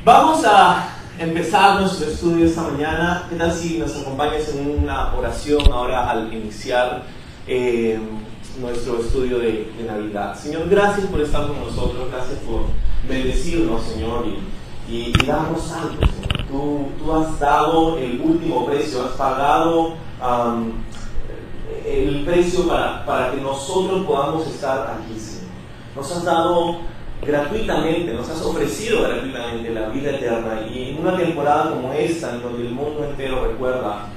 Vamos a empezar nuestro estudio esta mañana. ¿Qué tal si nos acompañas en una oración ahora al iniciar nuestro estudio de Navidad? Señor, gracias por estar con nosotros, gracias por bendecirnos, Señor, y darnos algo, Señor. Tú has dado el último precio, has pagado el precio para que nosotros podamos estar aquí, Señor. Nos has dado gratuitamente, nos has ofrecido gratuitamente la vida eterna, y en una temporada como esta, en donde el mundo entero recuerda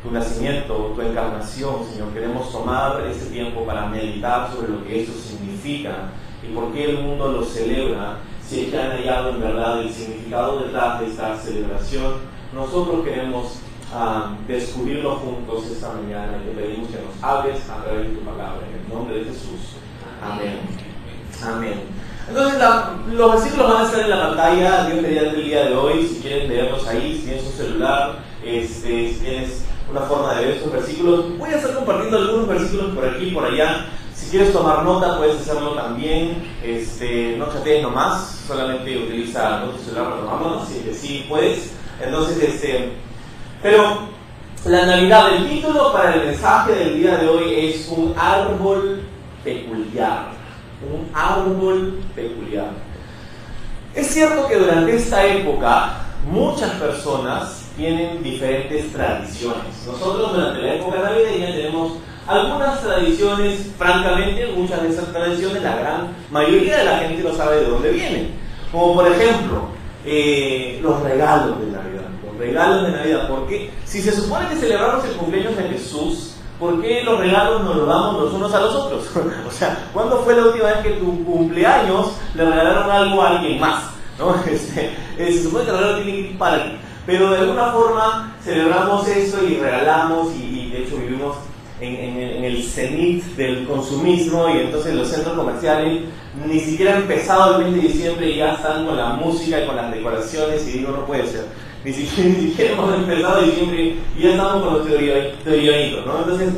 tu nacimiento, tu encarnación, Señor, queremos tomar este tiempo para meditar sobre lo que eso significa y por qué el mundo lo celebra. Si es que han hallado en verdad el significado detrás de esta celebración, nosotros queremos descubrirlo juntos esta mañana, y te pedimos que nos hables a través de tu palabra, en el nombre de Jesús. Amén. Amén. Entonces los versículos van a estar en la pantalla. Dios mediante el día de hoy, si quieren leerlos ahí, si tienes un celular, si tienes una forma de ver estos versículos, voy a estar compartiendo algunos versículos por aquí y por allá. Si quieres tomar nota, puedes hacerlo también. No chatees nomás, solamente utiliza tu celular para tomarlo, así que sí puedes. Entonces, pero la Navidad, el título para el mensaje del día de hoy es un árbol peculiar. Un árbol peculiar. Es cierto que durante esta época muchas personas tienen diferentes tradiciones. Nosotros durante la época navideña tenemos algunas tradiciones. Francamente, muchas de esas tradiciones, la gran mayoría de la gente no sabe de dónde vienen. Como por ejemplo, los regalos de Navidad. Los regalos de Navidad, porque si se supone que celebramos el cumpleaños de Jesús, ¿por qué los regalos nos los damos los unos a los otros? O sea, ¿cuándo fue la última vez que tu cumpleaños le regalaron algo a alguien más? ¿No? Se supone que el regalo tiene que ir para ti. Pero de alguna forma celebramos eso y regalamos, y de hecho vivimos en el cenit del consumismo, y entonces los centros comerciales ni siquiera han empezado el mes de diciembre y ya están con la música y con las decoraciones, y digo, no puede ser. Ni siquiera hemos empezado diciembre y ya estamos con los teorionitos, ¿no? Entonces,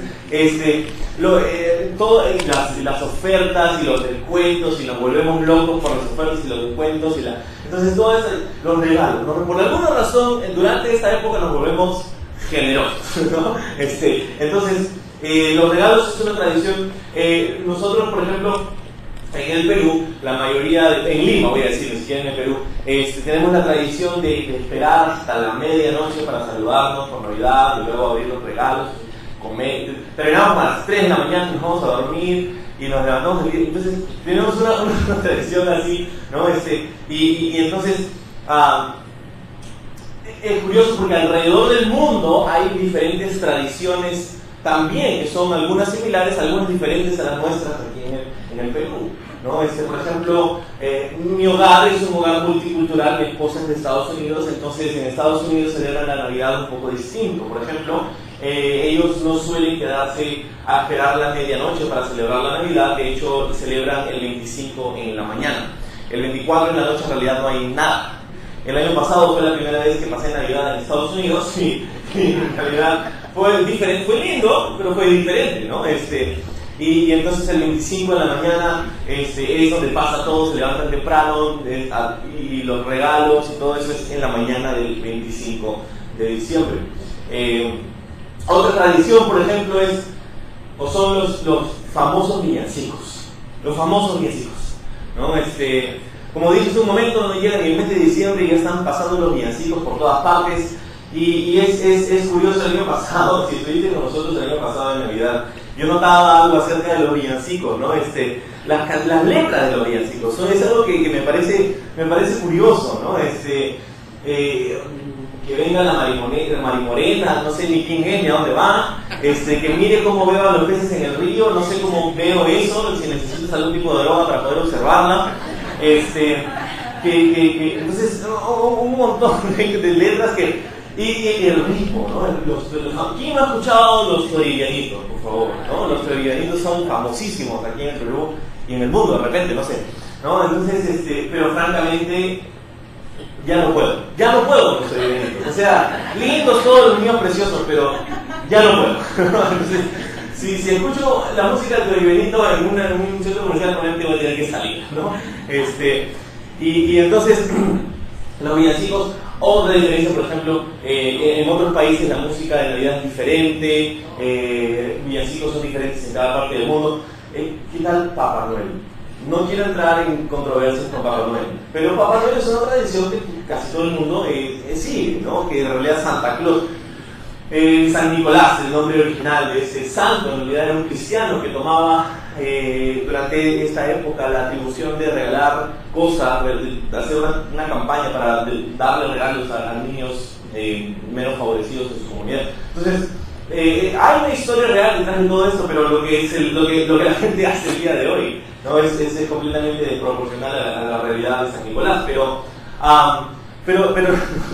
las ofertas y los descuentos, y nos volvemos locos por las ofertas y los descuentos, entonces todo eso, los regalos, ¿no? Por alguna razón, durante esta época nos volvemos generosos, ¿no? Entonces, los regalos es una tradición. Nosotros, por ejemplo, en el Perú, la mayoría, en Lima voy a decir, ni siquiera en el Perú, tenemos la tradición de esperar hasta la medianoche para saludarnos por Navidad, y luego abrir los regalos, comer. Terminamos a las 3 de la mañana, nos vamos a dormir y nos levantamos. Entonces tenemos una tradición así, ¿no? Y entonces es curioso porque alrededor del mundo hay diferentes tradiciones también, que son algunas similares, algunas diferentes a las nuestras aquí en el Perú, ¿no? Por ejemplo, mi hogar es un hogar multicultural. Mi esposa es de Estados Unidos, entonces en Estados Unidos celebran la Navidad un poco distinto. Por ejemplo, ellos no suelen quedarse a esperar la medianoche para celebrar la Navidad. De hecho, celebran el 25 en la mañana. El 24 en la noche en realidad no hay nada. El año pasado fue la primera vez que pasé Navidad en Estados Unidos, y en realidad fue diferente, fue lindo, pero fue diferente, ¿no? Y entonces el 25 de la mañana es donde pasa todo, se levantan temprano, y los regalos y todo eso es en la mañana del 25 de diciembre. Otra tradición, por ejemplo, son los famosos villancicos. Los famosos villancicos, ¿no? Como dije hace un momento, no llegan el mes de diciembre y ya están pasando los villancicos por todas partes. Y es curioso, el año pasado, si estuviste con nosotros el año pasado en Navidad, yo notaba algo acerca de los villancicos, ¿no? Las letras de los villancicos, es algo que me parece curioso, ¿no? Que venga la marimorena, no sé ni quién es ni a dónde va, que mire cómo veo a los peces en el río, no sé cómo veo eso, si necesitas algún tipo de droga para poder observarla. Entonces, un montón de letras y el ritmo, ¿no? ¿Quién ha escuchado los toribianitos, por favor? ¿No? Los toribianitos son famosísimos aquí en el Perú y en el mundo, de repente, no sé, ¿no? Entonces, pero francamente, ya no puedo con los toribianitos. O sea, lindos todos los niños preciosos, pero ya no puedo. Entonces, si escucho la música del toribianito en un centro comercial, probablemente voy a tener que salir, ¿no? Y entonces Los villancicos, otra diferencia, por ejemplo, en otros países la música de Navidad es diferente, villancicos son diferentes en cada parte del mundo. ¿Qué tal Papá Noel? No quiero entrar en controversias con Papá Noel, pero Papá Noel es una tradición que casi todo el mundo sigue, ¿no? Que en realidad Santa Claus, San Nicolás, el nombre original de ese santo, en realidad era un cristiano que tomaba durante esta época la atribución de regalar cosas, de hacer una campaña para darle regalos a niños menos favorecidos de su comunidad. Entonces, hay una historia real detrás de todo esto, pero lo que la gente hace el día de hoy, ¿no? es completamente desproporcional a la realidad de San Nicolás. Pero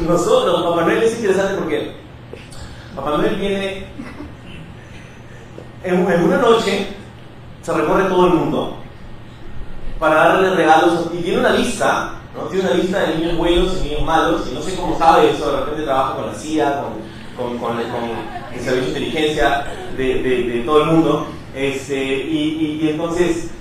nosotros, Papá Noel es interesante porque Papá Noel viene en una noche, se recorre todo el mundo para darle regalos y tiene una lista, ¿no? Tiene una lista de niños buenos y niños malos, y no sé cómo sabe eso, de repente trabaja con la CIA, con el servicio de inteligencia de todo el mundo, y entonces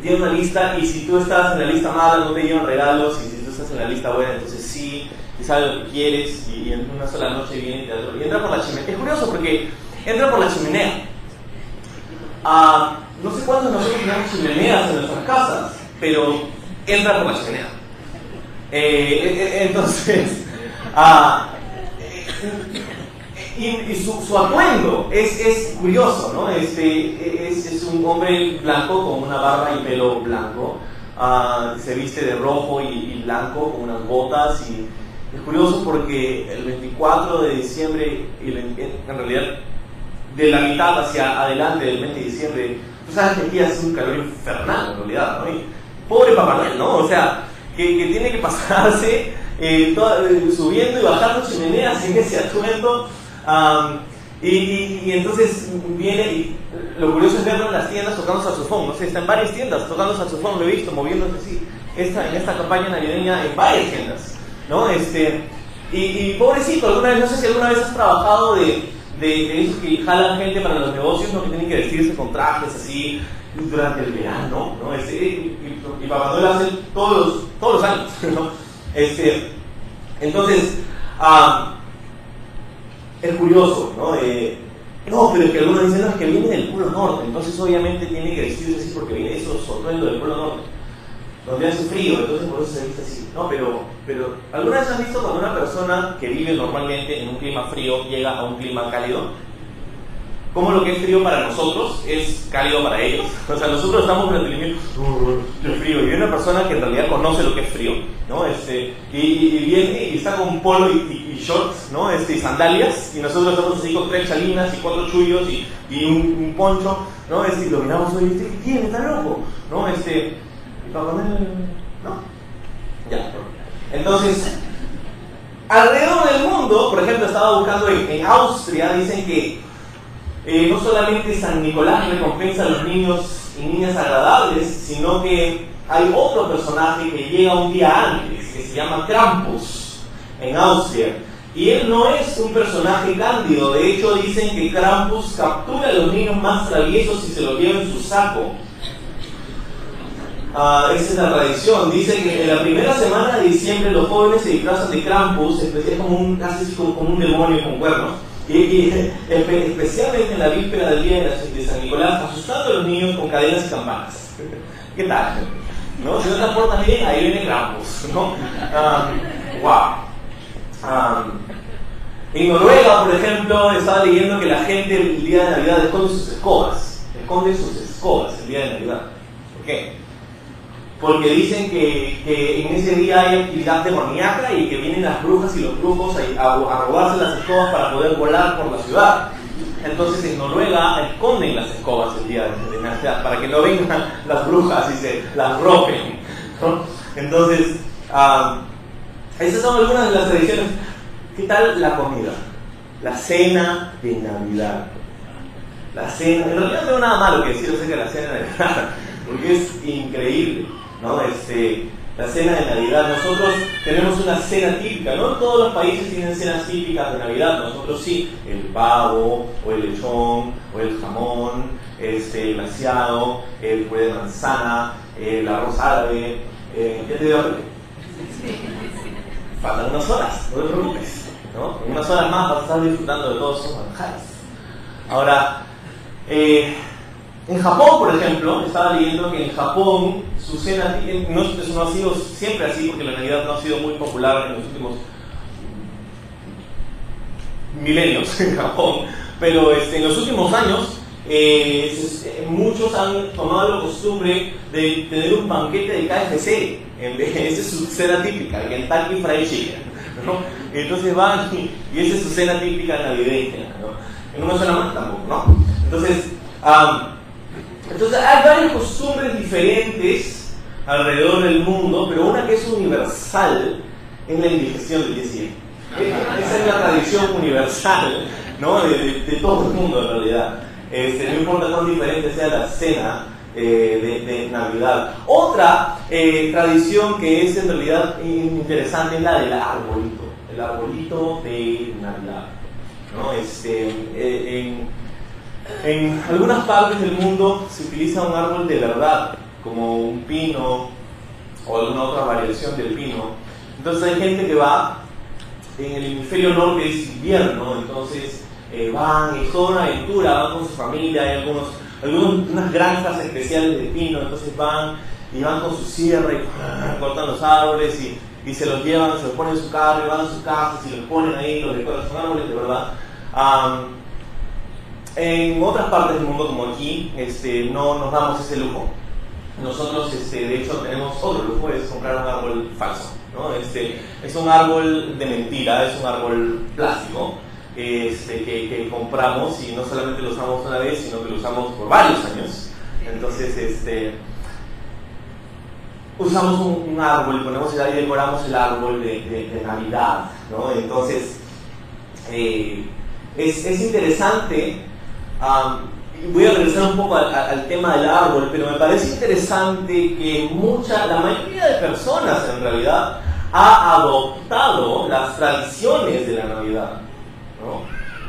tiene una lista, y si tú estás en la lista mala no te llevan regalos, y si tú estás en la lista buena entonces sí, y sabes lo que quieres, y en una sola noche viene y entra por la chimenea. Es curioso porque entra por la chimenea. No sé cuántos de nosotros tenemos chimeneas en nuestras casas, pero entra por la chimenea. Entonces, y su atuendo es curioso, ¿no? Es un hombre blanco con una barba y pelo blanco, se viste de rojo y blanco con unas botas, y es curioso porque el 24 de diciembre, en realidad de la mitad hacia adelante del mes de diciembre, tú sabes que aquí hace un calor infernal en realidad, ¿no? Y pobre Papá Noel, ¿no? O sea, que tiene que pasarse subiendo y bajando chimeneas en ese atuendo, y entonces viene, y lo curioso es verlo en las tiendas tocando saxofón, no sé, está en varias tiendas tocando saxofón, lo he visto moviéndose así, en esta campaña navideña en varias tiendas, ¿no? Y pobrecito, no sé si alguna vez has trabajado de esos que jalan gente para los negocios, ¿no? Que tienen que vestirse con trajes así durante el verano, ¿no? Y Papá Noel hace todos los años, ¿no? Entonces, es curioso, ¿no? No, pero es que algunos dicen, no, es que viene del Polo Norte, entonces obviamente tiene que vestirse así porque viene eso sorprendo del Polo Norte, donde hace frío, entonces por eso se viste así. No, pero ¿alguna vez has visto cuando una persona que vive normalmente en un clima frío llega a un clima cálido? Como lo que es frío para nosotros es cálido para ellos. O sea, nosotros estamos en el invierno, qué frío, y hay una persona que en realidad conoce lo que es frío, ¿no? Y viene y está con polo y shorts, ¿no? Y sandalias, y nosotros estamos así con 3 chalinas y 4 chullos y un poncho, ¿no? Y lo miramos hoy, ¿qué tiene? ¿Está loco? ¿No? Y Papá Noel, ¿no? Ya. Entonces, alrededor del mundo, por ejemplo, estaba buscando en Austria, dicen que no solamente San Nicolás recompensa a los niños y niñas agradables, sino que hay otro personaje que llega un día antes, que se llama Krampus, en Austria. Y él no es un personaje cándido, de hecho dicen que Krampus captura a los niños más traviesos y se los lleva en su saco. Esa es la tradición. Dice que en la primera semana de diciembre los jóvenes se disfrazan de Krampus, es como casi como un demonio con cuernos. Y especialmente en la víspera del día de San Nicolás, asustando a los niños con cadenas y campanas. ¿Qué tal? ¿No? Si no te portas bien, ahí viene Krampus, ¿no? En Noruega, por ejemplo, estaba leyendo que la gente el día de Navidad esconde sus escobas el día de Navidad. ¿Por qué? Porque dicen que en ese día hay actividad demoníaca y que vienen las brujas y los brujos a robarse las escobas para poder volar por la ciudad. Entonces en Noruega esconden las escobas el día de Navidad para que no vengan las brujas y se las roben, ¿no? Entonces, esas son algunas de las tradiciones. ¿Qué tal la comida? La cena de Navidad. La cena, en realidad no tengo nada malo que decir acerca de la cena de Navidad, porque es increíble, ¿no? La cena de Navidad, nosotros tenemos una cena típica, no todos los países tienen cenas típicas de Navidad, nosotros sí, el pavo, o el lechón, o el jamón, el glaseado, el puré de manzana, el arroz árabe, ¿qué te digo? faltan unas horas, no te preocupes, ¿no? En unas horas más vas a estar disfrutando de todos esos manjares. Ahora, en Japón, por ejemplo, estaba leyendo que en Japón su cena, eso no ha sido siempre así, porque la Navidad no ha sido muy popular en los últimos milenios en Japón, pero en los últimos años muchos han tomado la costumbre de tener un banquete de KFC. Esa es su cena típica, el Kentucky Fried Chicken, ¿no? Entonces van y esa es su cena típica navideña, ¿no? No me suena mal tampoco, ¿no? Entonces hay varias costumbres diferentes alrededor del mundo, pero una que es universal es la indigestión del día siguiente. Esa es la tradición universal, ¿no? de todo el mundo en realidad. No importa cuán diferente sea la cena de Navidad. Otra tradición que es en realidad interesante es la del arbolito, el arbolito de Navidad, ¿no? En algunas partes del mundo se utiliza un árbol de verdad, como un pino o alguna otra variación del pino. Entonces hay gente que va, en el hemisferio norte es invierno, entonces van, es toda una aventura, van con su familia, hay unas granjas especiales de pino, entonces van con su sierra y cortan los árboles y se los llevan, se los ponen en su carro y van a sus casas y los ponen ahí, los decoran, son árboles de verdad. En otras partes del mundo como aquí no nos damos ese lujo. Nosotros de hecho tenemos otro lujo, es comprar un árbol falso, ¿no? Es un árbol de mentira, es un árbol plástico que compramos y no solamente lo usamos una vez, sino que lo usamos por varios años. Entonces usamos un árbol, ponemos y decoramos el árbol de Navidad, ¿no? Entonces es interesante. Voy a regresar un poco al tema del árbol, pero me parece interesante que la mayoría de personas en realidad ha adoptado las tradiciones de la Navidad, ¿no?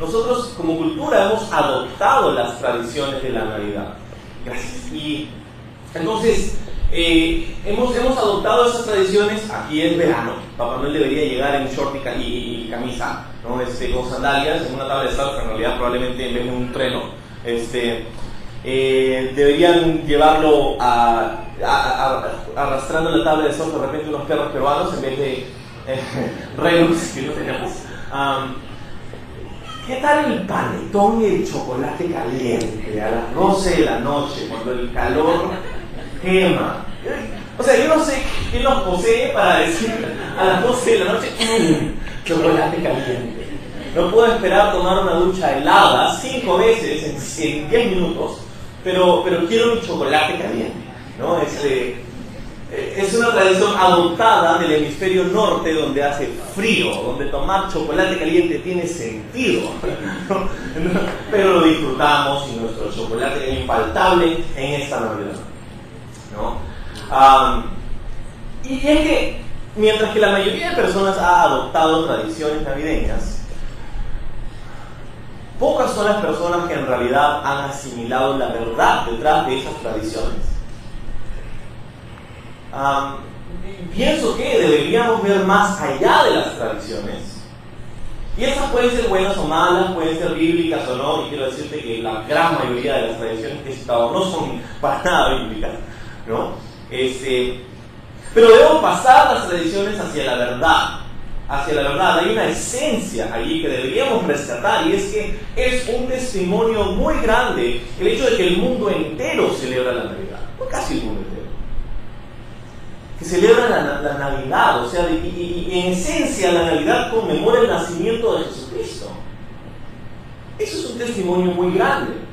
Nosotros como cultura hemos adoptado las tradiciones de la Navidad. Gracias. Y entonces hemos adoptado esas tradiciones. Aquí es verano, Papá Noel debería llegar en short y camisa, ¿no? Con sandalias, en una tabla de surf, en realidad probablemente en vez de un treno. Deberían llevarlo arrastrando la tabla de surf de repente unos perros peruanos en vez de renos que no tenemos. ¿Qué tal el panetón y el chocolate caliente a las 12 de la noche, cuando el calor quema? O sea, yo no sé qué nos posee para decir a las 12 de la noche chocolate caliente. No puedo esperar tomar una ducha helada 5 veces en 10 minutos, pero quiero un chocolate caliente, ¿no? Es una tradición adoptada del hemisferio norte, donde hace frío, donde tomar chocolate caliente tiene sentido, ¿no? Pero lo disfrutamos y nuestro chocolate es infaltable en esta Navidad, ¿no? Y es que mientras que la mayoría de personas ha adoptado tradiciones navideñas, pocas son las personas que en realidad han asimilado la verdad detrás de esas tradiciones. Pienso que deberíamos ver más allá de las tradiciones. Y esas pueden ser buenas o malas, pueden ser bíblicas o no, y quiero decirte que la gran mayoría de las tradiciones que he citado no son para nada bíblicas, ¿no? Pero debemos pasar las tradiciones hacia la verdad. Hacia la verdad, hay una esencia allí que deberíamos rescatar, y es que es un testimonio muy grande el hecho de que el mundo entero celebra la Navidad, no casi el mundo entero, que celebra la Navidad, o sea, y en esencia la Navidad conmemora el nacimiento de Jesucristo. Eso es un testimonio muy grande.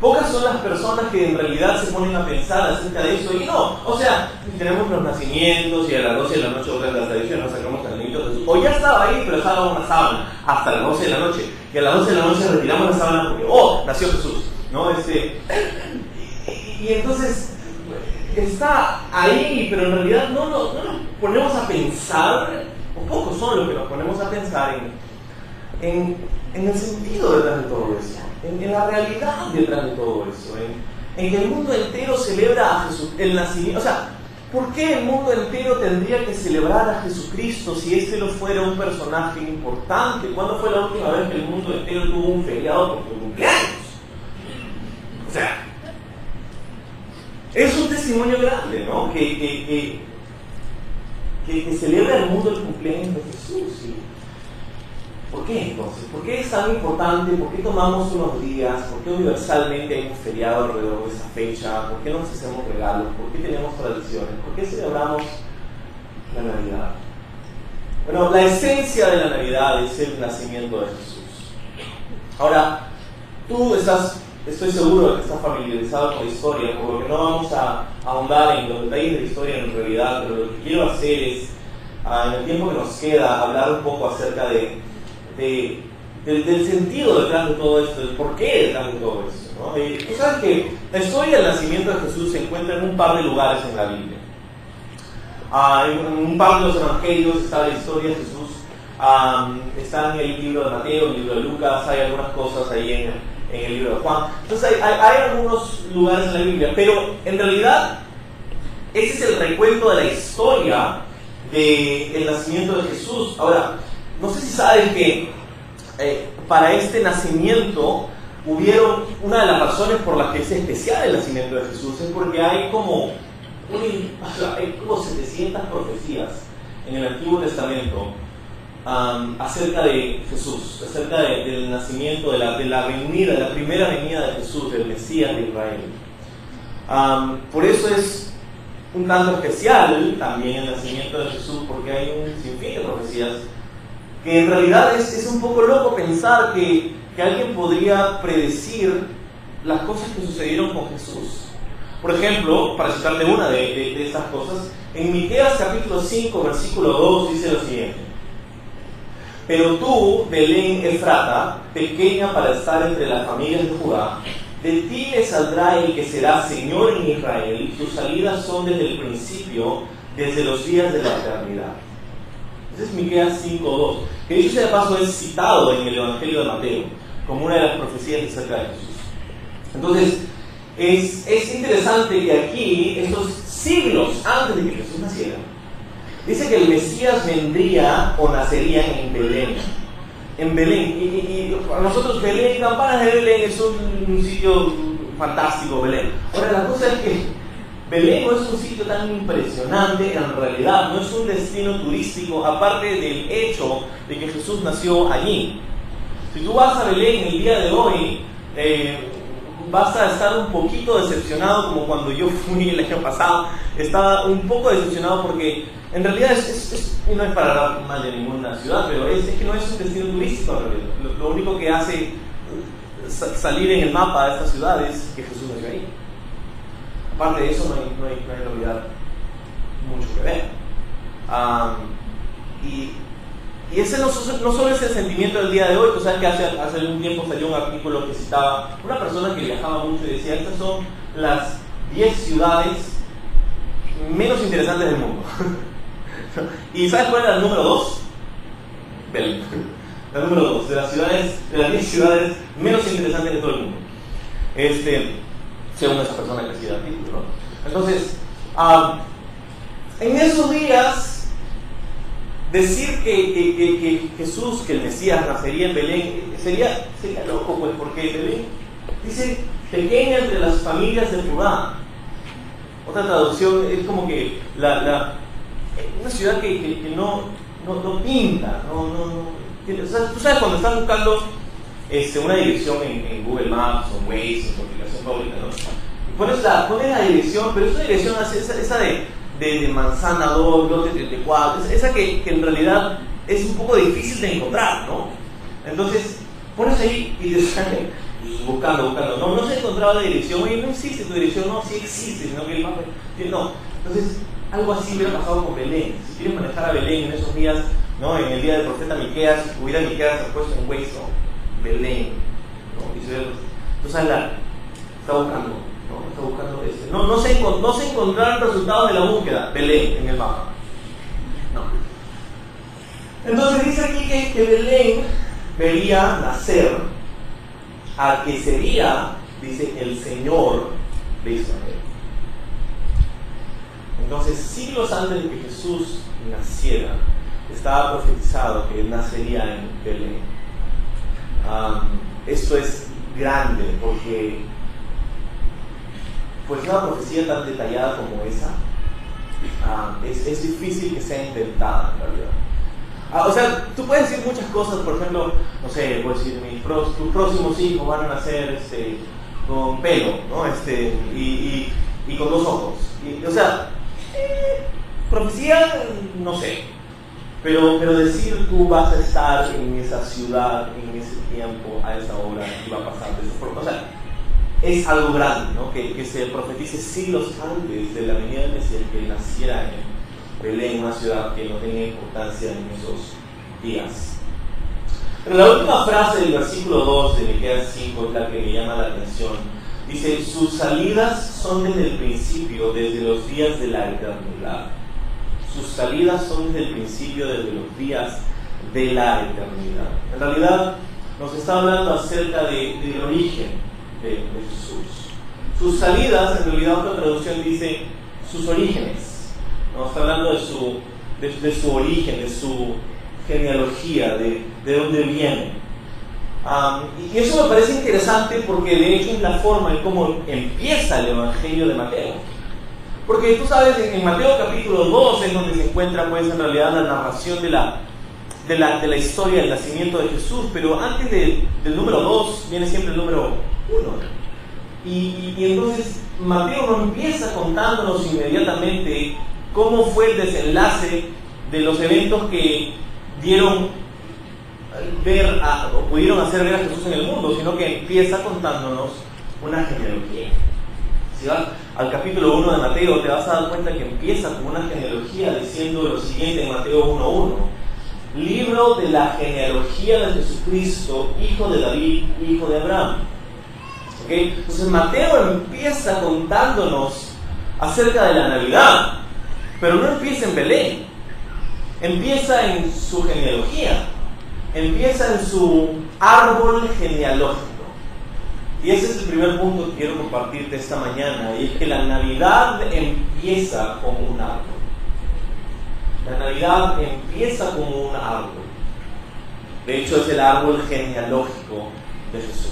Pocas son las personas que en realidad se ponen a pensar acerca de eso, y no, o sea, tenemos los nacimientos y a las 12 de la noche otra de las tradiciones, nos sacamos al niñito Jesús, o ya estaba ahí pero estaba una sábana hasta las 12 de la noche, y a las 12 de la noche retiramos la sábana porque, nació Jesús, ¿no? Y entonces está ahí, pero en realidad no nos ponemos a pensar, o pocos son los que nos ponemos a pensar en el sentido detrás de todo eso, en la realidad detrás de todo eso, en que el mundo entero celebra a Jesús, el nacimiento. O sea, ¿por qué el mundo entero tendría que celebrar a Jesucristo si este no fuera un personaje importante? ¿Cuándo fue la última vez que el mundo entero tuvo un feriado por su cumpleaños? O sea, es un testimonio grande, ¿no? Que celebra el mundo el cumpleaños de Jesús. ¿Sí? ¿Por qué entonces? ¿Por qué es tan importante? ¿Por qué tomamos unos días? ¿Por qué universalmente hay un feriado alrededor de esa fecha? ¿Por qué nos hacemos regalos? ¿Por qué tenemos tradiciones? ¿Por qué celebramos la Navidad? Bueno, la esencia de la Navidad es el nacimiento de Jesús. Ahora, tú estoy seguro de que estás familiarizado con la historia, por lo que no vamos a ahondar en los detalles de la historia en realidad, pero lo que quiero hacer es, en el tiempo que nos queda, hablar un poco acerca del sentido detrás de todo esto, del porqué detrás de todo esto, ¿no? Tú sabes que la historia del nacimiento de Jesús se encuentra en un par de lugares en la Biblia. En un par de los evangelios está la historia de Jesús, está en el libro de Mateo, en el libro de Lucas, hay algunas cosas ahí en el libro de Juan. Entonces hay algunos lugares en la Biblia, pero en realidad ese es el recuento de la historia del nacimiento de Jesús. Ahora, no sé si saben que para este nacimiento hubieron, una de las razones por las que es especial el nacimiento de Jesús es porque hay como 700 profecías en el Antiguo Testamento acerca de Jesús, acerca del nacimiento, de la venida, de la primera venida de Jesús, del Mesías de Israel. Por eso es un tanto especial también el nacimiento de Jesús, porque hay un sinfín de profecías que en realidad es un poco loco pensar que alguien podría predecir las cosas que sucedieron con Jesús. Por ejemplo, para citarle una de estas cosas, en Miqueas capítulo 5, versículo 2 dice lo siguiente: pero tú, Belén Efrata, pequeña para estar entre las familias de Judá, de ti me saldrá el que será Señor en Israel, y tus salidas son desde el principio, desde los días de la eternidad. Ese es Miqueas 5:2, que dicho sea de paso es citado en el Evangelio de Mateo como una de las profecías acerca de Jesús. Entonces, es interesante que aquí, estos siglos antes de que Jesús naciera, dice que el Mesías vendría o nacería en Belén. En Belén. Y para nosotros Belén, Campanas de Belén, es un sitio fantástico, Belén. Ahora, la cosa es que Belén no es un sitio tan impresionante en realidad, no es un destino turístico, aparte del hecho de que Jesús nació allí. Si tú vas a Belén el día de hoy, vas a estar un poquito decepcionado, como cuando yo fui el año pasado. Estaba un poco decepcionado porque en realidad no es para hablar mal de ninguna ciudad, pero es que no es un destino turístico en realidad. Lo único que hace salir en el mapa de esta ciudad es que Jesús nació ahí. Aparte de eso, no hay en realidad mucho que ver. Y ese no solo es el sentimiento del día de hoy. Tú sabes que hace algún tiempo salió un artículo que citaba una persona que viajaba mucho y decía: estas son las 10 ciudades menos interesantes del mundo. ¿Y sabes cuál era el número 2? Belén. El número 2 de las 10 ciudades menos interesantes de todo el mundo. Según esa persona que hacía el artículo, ¿no? Entonces, en esos días, decir que Jesús, que el Mesías nacería en Belén, sería loco, pues, porque Belén dice pequeña entre las familias de Judá. Otra traducción es como que una ciudad que no pinta, tú sabes cuando estás buscando una dirección en Google Maps o Waze, en tu aplicación favorita, ¿no? Pones la dirección, pero es una dirección esa de Manzana 2, lote 34, esa que en realidad es un poco difícil de encontrar, ¿no? Entonces, pones ahí y te sale buscando, no se encontraba la dirección. Oye, no existe tu dirección, no, sí existe, sino que el mapa, no. Entonces, algo así hubiera pasado con Belén. Si quieres manejar a Belén en esos días, ¿no? En el día del profeta Miqueas, hubiera Miqueas puesto en Waze, ¿no? Belén, ¿no? Entonces está buscando, ¿no? Está buscando no se encontraron resultados de la búsqueda. Belén en el mapa, no. Entonces dice aquí que Belén vería nacer al que sería, dice, el Señor de Israel. Entonces, siglos antes de que Jesús naciera, estaba profetizado que Él nacería en Belén. Esto es grande porque, pues, una profecía tan detallada como esa es difícil que sea inventada en realidad. O sea, tú puedes decir muchas cosas, por ejemplo, no sé, puedes decir, tus próximos hijos van a nacer con pelo, ¿no? Y con 2 ojos. O sea, profecía, no sé. Pero decir tú vas a estar en esa ciudad, en ese tiempo, a esa hora, y va a pasar de esa forma. O sea, es algo grande, ¿no? Que se profetice siglos antes de la venida del Mesías, que naciera en Belén, una ciudad que no tenía importancia en esos días. Pero la última frase del versículo 2 de Miqueas 5 es la que me llama la atención. Dice, sus salidas son desde el principio, desde los días de la eternidad. Sus salidas son desde el principio, desde los días de la eternidad. En realidad, nos está hablando acerca del origen de Jesús. Sus salidas, en realidad otra traducción dice sus orígenes. Nos está hablando de su origen, de su genealogía, de dónde viene. Y eso me parece interesante porque de hecho es la forma en cómo empieza el Evangelio de Mateo. Porque tú sabes, en Mateo capítulo 2 es donde se encuentra, pues, en realidad la narración de la historia del nacimiento de Jesús, pero antes del número 2 viene siempre el número 1. Y entonces Mateo no empieza contándonos inmediatamente cómo fue el desenlace de los eventos que dieron ver o pudieron hacer ver a Jesús en el mundo, sino que empieza contándonos una genealogía. Si vas al capítulo 1 de Mateo, te vas a dar cuenta que empieza con una genealogía diciendo lo siguiente en Mateo 1:1: libro de la genealogía de Jesucristo, hijo de David, hijo de Abraham. ¿Okay? Entonces Mateo empieza contándonos acerca de la Navidad, pero no empieza en Belén, empieza en su genealogía, empieza en su árbol genealógico. Y ese es el primer punto que quiero compartirte esta mañana, y es que la Navidad empieza como un árbol. La Navidad empieza como un árbol. De hecho, es el árbol genealógico de Jesús.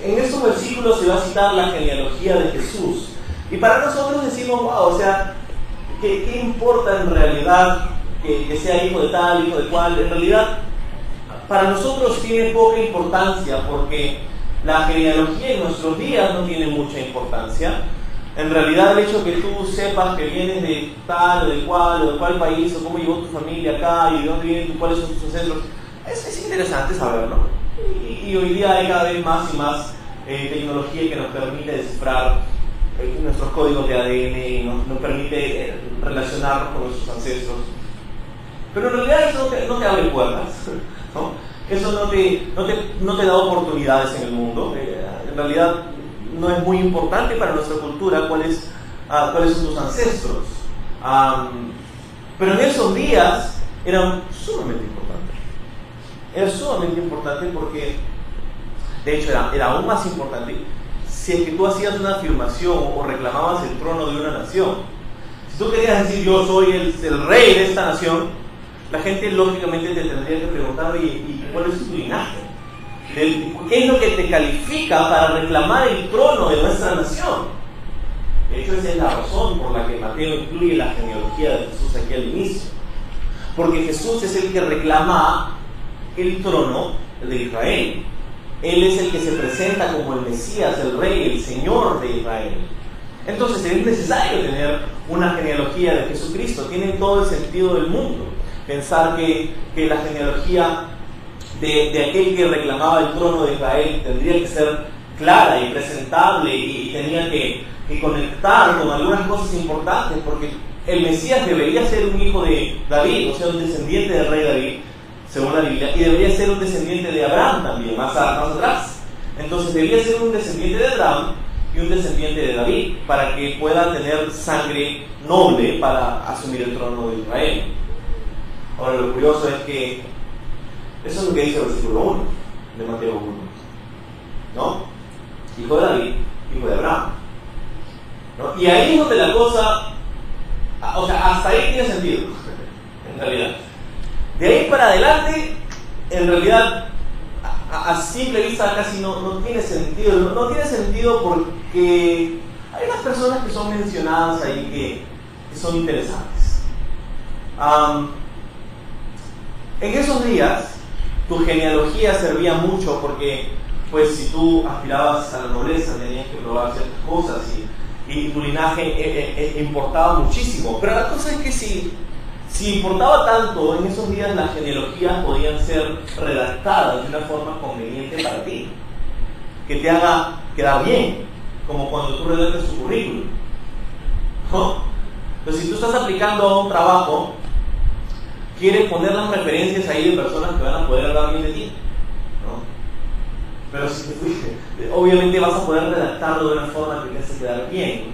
En estos versículos se va a citar la genealogía de Jesús. Y para nosotros decimos, wow, o sea, ¿qué importa en realidad que sea hijo de tal, hijo de cual? En realidad, para nosotros tiene poca importancia porque la genealogía en nuestros días no tiene mucha importancia. En realidad, el hecho que tú sepas que vienes de tal o de cual país, o cómo llegó tu familia acá y de dónde vienen, cuáles son tus ancestros, es interesante saberlo. Y hoy día hay cada vez más y más tecnología que nos permite descifrar nuestros códigos de ADN y nos permite relacionarnos con nuestros ancestros. Pero en realidad eso no te abre puertas, ¿no? Eso no te da oportunidades en el mundo. En realidad no es muy importante para nuestra cultura cuáles son tus ancestros. Pero en esos días eran sumamente importantes. Era sumamente importante porque, de hecho, era aún más importante si es que tú hacías una afirmación o reclamabas el trono de una nación. Si tú querías decir yo soy el rey de esta nación, la gente lógicamente te tendría que preguntar, ¿y cuál es tu linaje? ¿Qué es lo que te califica para reclamar el trono de nuestra nación? De hecho, esa es la razón por la que Mateo incluye la genealogía de Jesús aquí al inicio. Porque Jesús es el que reclama el trono de Israel. Él es el que se presenta como el Mesías, el Rey, el Señor de Israel. Entonces es necesario tener una genealogía de Jesucristo. Tiene todo el sentido del mundo pensar que la genealogía de aquel que reclamaba el trono de Israel tendría que ser clara y presentable y tenía que conectar con algunas cosas importantes, porque el Mesías debería ser un hijo de David, o sea, un descendiente del rey David, según la Biblia, y debería ser un descendiente de Abraham también, más atrás. Entonces debería ser un descendiente de Abraham y un descendiente de David, para que pueda tener sangre noble para asumir el trono de Israel. Ahora, lo curioso es que eso es lo que dice el versículo 1 de Mateo 1, ¿no? Hijo de David, hijo de Abraham. ¿no? Y ahí es donde la cosa, o sea, hasta ahí tiene sentido, en realidad. De ahí para adelante, en realidad, a simple vista casi no tiene sentido. No tiene sentido porque hay unas personas que son mencionadas ahí que son interesantes. En esos días, tu genealogía servía mucho porque, pues, si tú aspirabas a la nobleza, tenías que probar ciertas cosas y tu linaje importaba muchísimo. Pero la cosa es que si importaba tanto, en esos días las genealogías podían ser redactadas de una forma conveniente para ti, que te haga quedar bien, como cuando tú redactas tu currículum, ¿no? Entonces, si tú estás aplicando a un trabajo, quieres poner las referencias ahí de personas que van a poder hablar bien de ti, ¿no? Pero si te fuiste, obviamente vas a poder redactarlo de una forma que te hace quedar bien,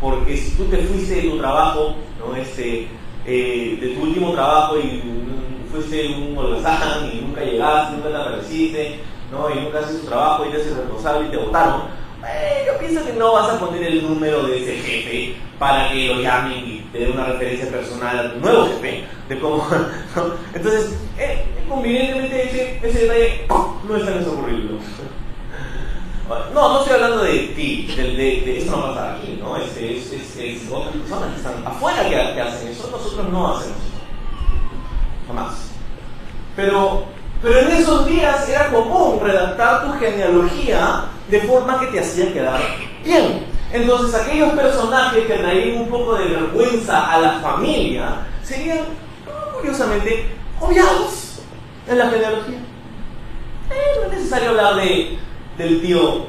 porque si tú te fuiste de tu trabajo, ¿no? De tu último trabajo y fuiste un holgazán y nunca llegaste, nunca te apareciste, ¿no? Y nunca haces tu trabajo y te haces responsable y te votaron, yo pienso que no vas a poner el número de ese jefe para que lo llamen y te den una referencia personal a tu nuevo jefe de cómo, ¿no? Entonces, convenientemente ese detalle no está en su currículum. No estoy hablando de ti, de esto no pasa aquí, ¿no? Es otras personas que están afuera que hacen eso, nosotros no hacemos eso, jamás. Pero en esos días era común redactar tu genealogía de forma que te hacía quedar bien. Entonces aquellos personajes que traían un poco de vergüenza a la familia serían, curiosamente, obviados en la genealogía. No es necesario hablar del tío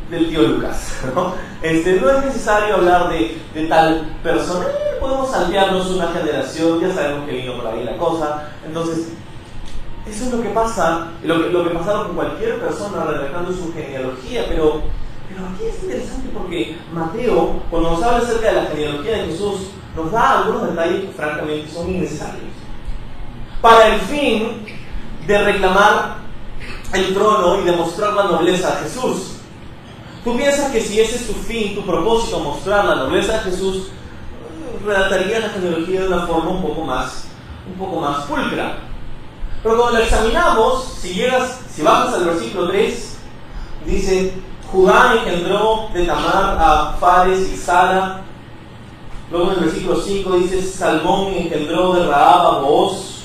Lucas, ¿no? No es necesario hablar de tal persona. Podemos saltearnos una generación, ya sabemos que vino por ahí la cosa. Entonces, eso es lo que pasa, lo que pasaron con cualquier persona redactando su genealogía, pero aquí es interesante porque Mateo, cuando nos habla acerca de la genealogía de Jesús, nos da algunos detalles que francamente son innecesarios, para el fin de reclamar el trono y demostrar la nobleza de Jesús. ¿Tú piensas que si ese es tu fin, tu propósito, mostrar la nobleza de Jesús, redactarías la genealogía de una forma un poco más pulcra? Pero cuando lo examinamos, si bajas al versículo 3, dice: Judá engendró de Tamar a Fares y Zara. Luego en el versículo 5 dice: Salmón engendró de Rahab a Booz.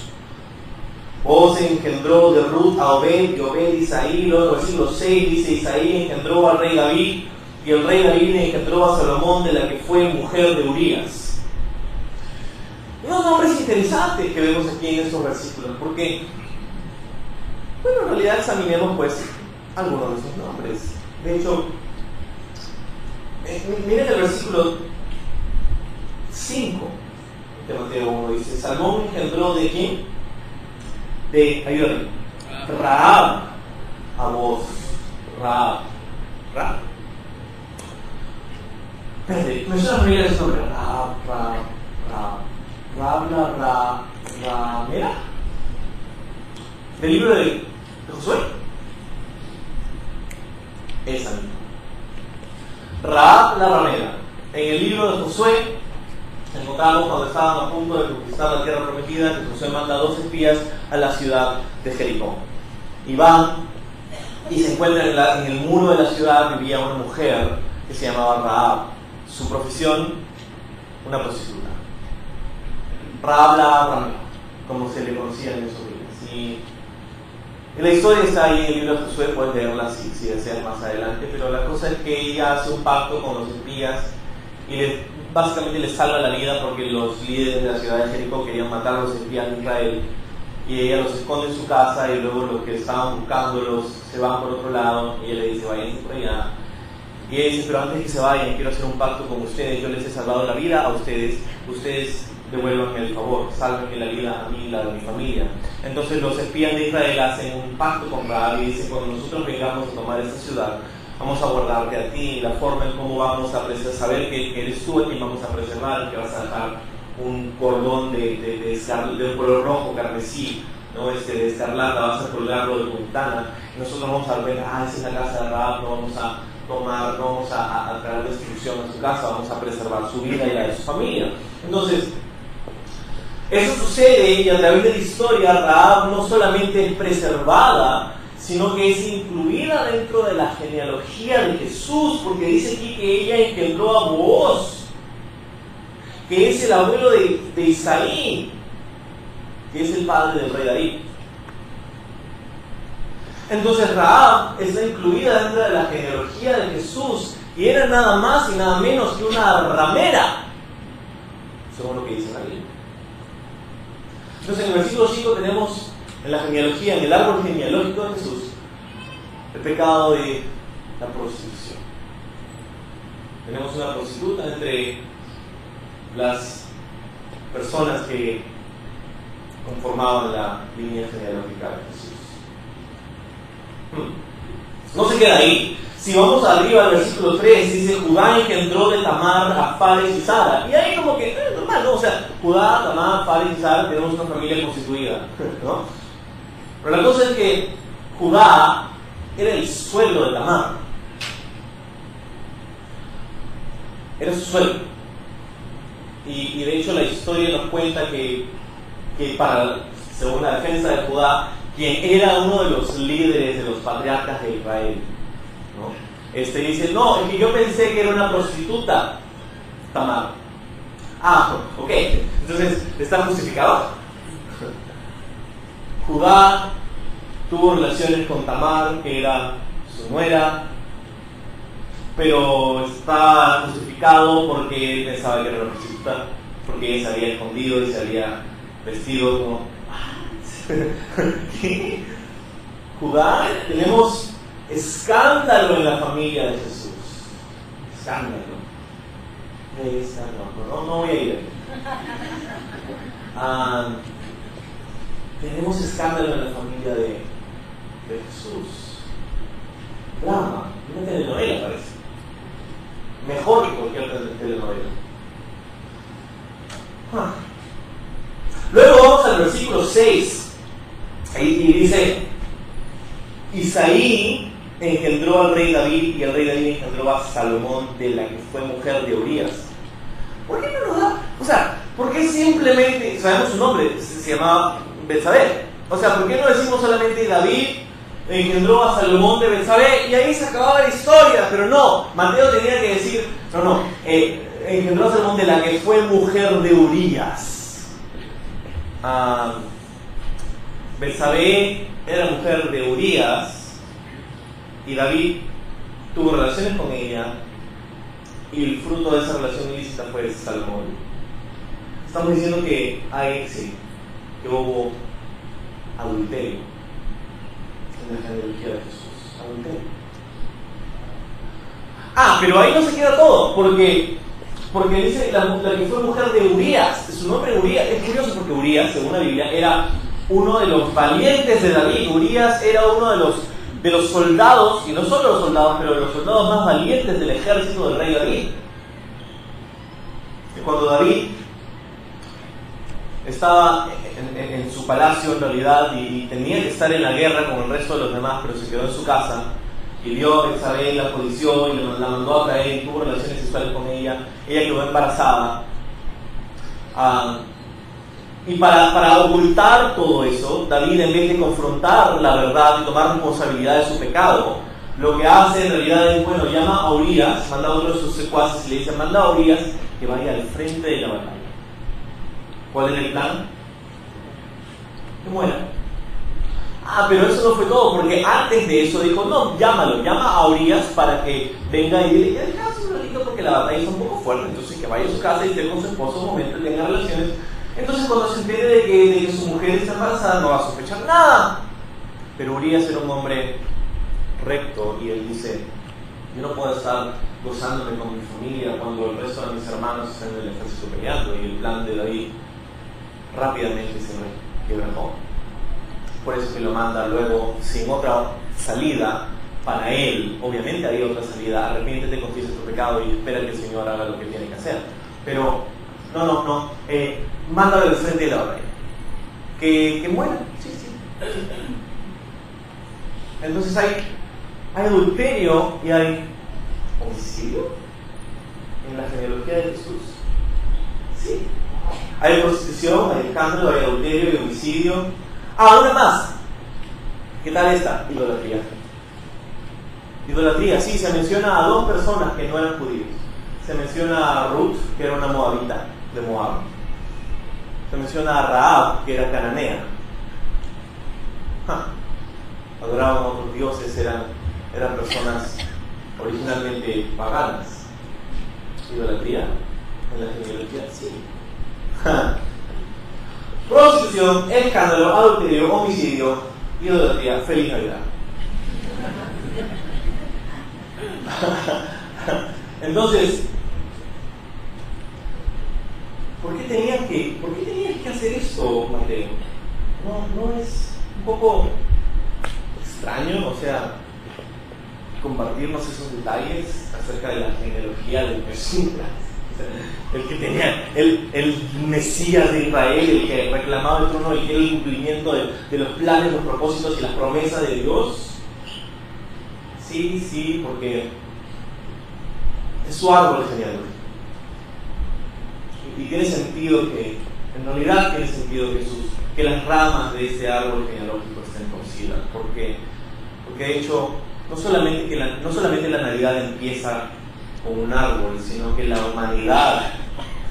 Booz engendró de Ruth a Obed, y Obed Isaí. Luego en el versículo 6 dice: Isaí engendró al rey David, y el rey David engendró a Salomón, de la que fue mujer de Urías. Unos nombres interesantes que vemos aquí en estos versículos, porque, bueno, en realidad examinemos pues algunos de esos nombres. De hecho, miren el versículo 5 de Mateo 1, dice: Salmón engendró ¿de quién? Ayúdame. Rahab a Booz. Rahab. Espérate, me suena familiar ese nombre. Ramera, del libro de Josué. Esa misma. Rahab la ramera. En el libro de Josué encontramos cuando estaban a punto de conquistar la tierra prometida, que Josué manda 2 espías a la ciudad de Jericó. Y van y se encuentran en el muro de la ciudad vivía una mujer que se llamaba Rahab. Su profesión, una prostituta. Rahab la ramera, como se le conocía en esos días. Y la historia está ahí en el libro de Josué, puedes leerla si deseas más adelante, pero la cosa es que ella hace un pacto con los espías y básicamente les salva la vida porque los líderes de la ciudad de Jericó querían matar a los espías de Israel, y ella los esconde en su casa y luego los que estaban buscándolos se van por otro lado y ella le dice: váyanse por allá. Y ella dice: pero antes que se vayan quiero hacer un pacto con ustedes, yo les he salvado la vida a ustedes devuélvanme el favor, sálvenme la vida a mí y la de mi familia. Entonces los espías de Israel hacen un pacto con Rahab y dicen: cuando nosotros vengamos a tomar esta ciudad, vamos a guardarte a ti, la forma en cómo vamos a saber que eres tú a quien vamos a preservar, que vas a dejar un cordón de un color rojo, carmesí, ¿no? De escarlata, vas a colgarlo de ventana, y nosotros vamos a ver: esa es la casa de Rahab, no vamos a tomar, no vamos a traer destrucción a su casa, vamos a preservar su vida y la de su familia. Entonces, eso sucede y a través de la historia Rahab no solamente es preservada, sino que es incluida dentro de la genealogía de Jesús, porque dice aquí que ella engendró a Booz, que es el abuelo de Isaí, que es el padre del rey David. Entonces Rahab está incluida dentro de la genealogía de Jesús y era nada más y nada menos que una ramera, según lo que dice la Biblia. Entonces en el versículo 5 tenemos en la genealogía, en el árbol genealógico de Jesús, el pecado de la prostitución. Tenemos una prostituta entre las personas que conformaban la línea genealógica de Jesús. No se queda ahí. Si vamos arriba al versículo 3, dice Judá engendró de Tamar a Fares y Zara. Y ahí como que, normal, ¿no? O sea, Judá, Tamar, Fares y Zara, tenemos una familia constituida, ¿no? Pero la cosa es que Judá era el suegro de Tamar. Era su suegro. Y de hecho la historia nos cuenta que según la defensa de Judá, quien era uno de los líderes de los patriarcas de Israel, ¿no? Dice, no, es que yo pensé que era una prostituta, Tamar. Ah, ok, entonces está justificado. Judá tuvo relaciones con Tamar, que era su nuera, pero está justificado porque él pensaba que era una prostituta, porque ella se había escondido y se había vestido como... ¿Qué? Judá, tenemos escándalo en la familia de Jesús. Escándalo. No voy a ir ahí. Tenemos escándalo en la familia de Jesús. Drama, una telenovela parece. Mejor que cualquier telenovela. Luego vamos al versículo 6. Y dice, Isaí engendró al rey David y el rey David engendró a Salomón, de la que fue mujer de Urías. ¿Por qué no nos da? O sea, ¿por qué simplemente, sabemos su nombre, se llamaba Betsabé? O sea, ¿por qué no decimos solamente David engendró a Salomón de Betsabé y ahí se acababa la historia? Pero no, Mateo tenía que decir, engendró a Salomón de la que fue mujer de Urías. Betsabé era mujer de Urías y David tuvo relaciones con ella y el fruto de esa relación ilícita fue Salomón. Estamos diciendo que que hubo adulterio en la genealogía de Jesús. Adulterio. Pero ahí no se queda todo, porque dice la que fue mujer de Urías, su nombre Urías, es curioso porque Urías, según la Biblia, era uno de los valientes de David. Urías era uno de los soldados, y no solo los soldados, pero de los soldados más valientes del ejército del rey David. Y cuando David estaba en su palacio en realidad y tenía que estar en la guerra con el resto de los demás, pero se quedó en su casa y vio a Betsabé, la codició y la mandó a traer y tuvo relaciones sexuales con ella. Ella quedó embarazada. Y para ocultar todo eso, David, en vez de confrontar la verdad y tomar responsabilidad de su pecado, lo que hace en realidad es, llama a Urías, manda a uno de sus secuaces y le dice, manda a Urías que vaya al frente de la batalla. ¿Cuál es el plan? Que muera. Pero eso no fue todo, porque antes de eso dijo, no, llama a Urías para que venga y dile, porque la batalla es un poco fuerte, entonces que vaya a su casa y esté con su esposo un momento y tenga relaciones. Entonces cuando se entere de que su mujer está embarazada no va a sospechar nada. Pero Urías era un hombre recto y él dice, yo no puedo estar gozándome con mi familia cuando el resto de mis hermanos están en el ejército peleando. Y el plan de David rápidamente se quebrantó. Por eso que lo manda luego sin otra salida para él. Obviamente había otra salida, arrepiéntete, confiesa tu pecado y espera que el Señor haga lo que tiene que hacer. Pero no, mándalo al frente de la batalla. Que muera. Sí. Entonces hay adulterio y hay homicidio en la genealogía de Jesús. Sí. Hay prostitución, hay escándalo, hay adulterio, hay homicidio. Una más. ¿Qué tal esta? Idolatría. Idolatría, sí, se menciona a 2 personas que no eran judíos. Se menciona a Ruth, que era una moabita de Moab. Se menciona a Rahab, que era cananea. Adoraban a otros dioses, eran personas originalmente paganas. Idolatría en la genealogía, sí. Prostitución, escándalo, adulterio, homicidio, idolatría. Feliz Navidad. Entonces, ¿por qué tenías que hacer esto, Mateo? ¿No es un poco extraño, compartirnos esos detalles acerca de la genealogía del Mesías? El que tenía, el Mesías de Israel, el que reclamaba el trono, el que era el cumplimiento de los planes, los propósitos y las promesas de Dios. Sí, porque es su árbol genealógico. Y tiene sentido en realidad tiene sentido que las ramas de ese árbol genealógico estén torcidas, porque de hecho, no solamente la Navidad empieza con un árbol, sino que la humanidad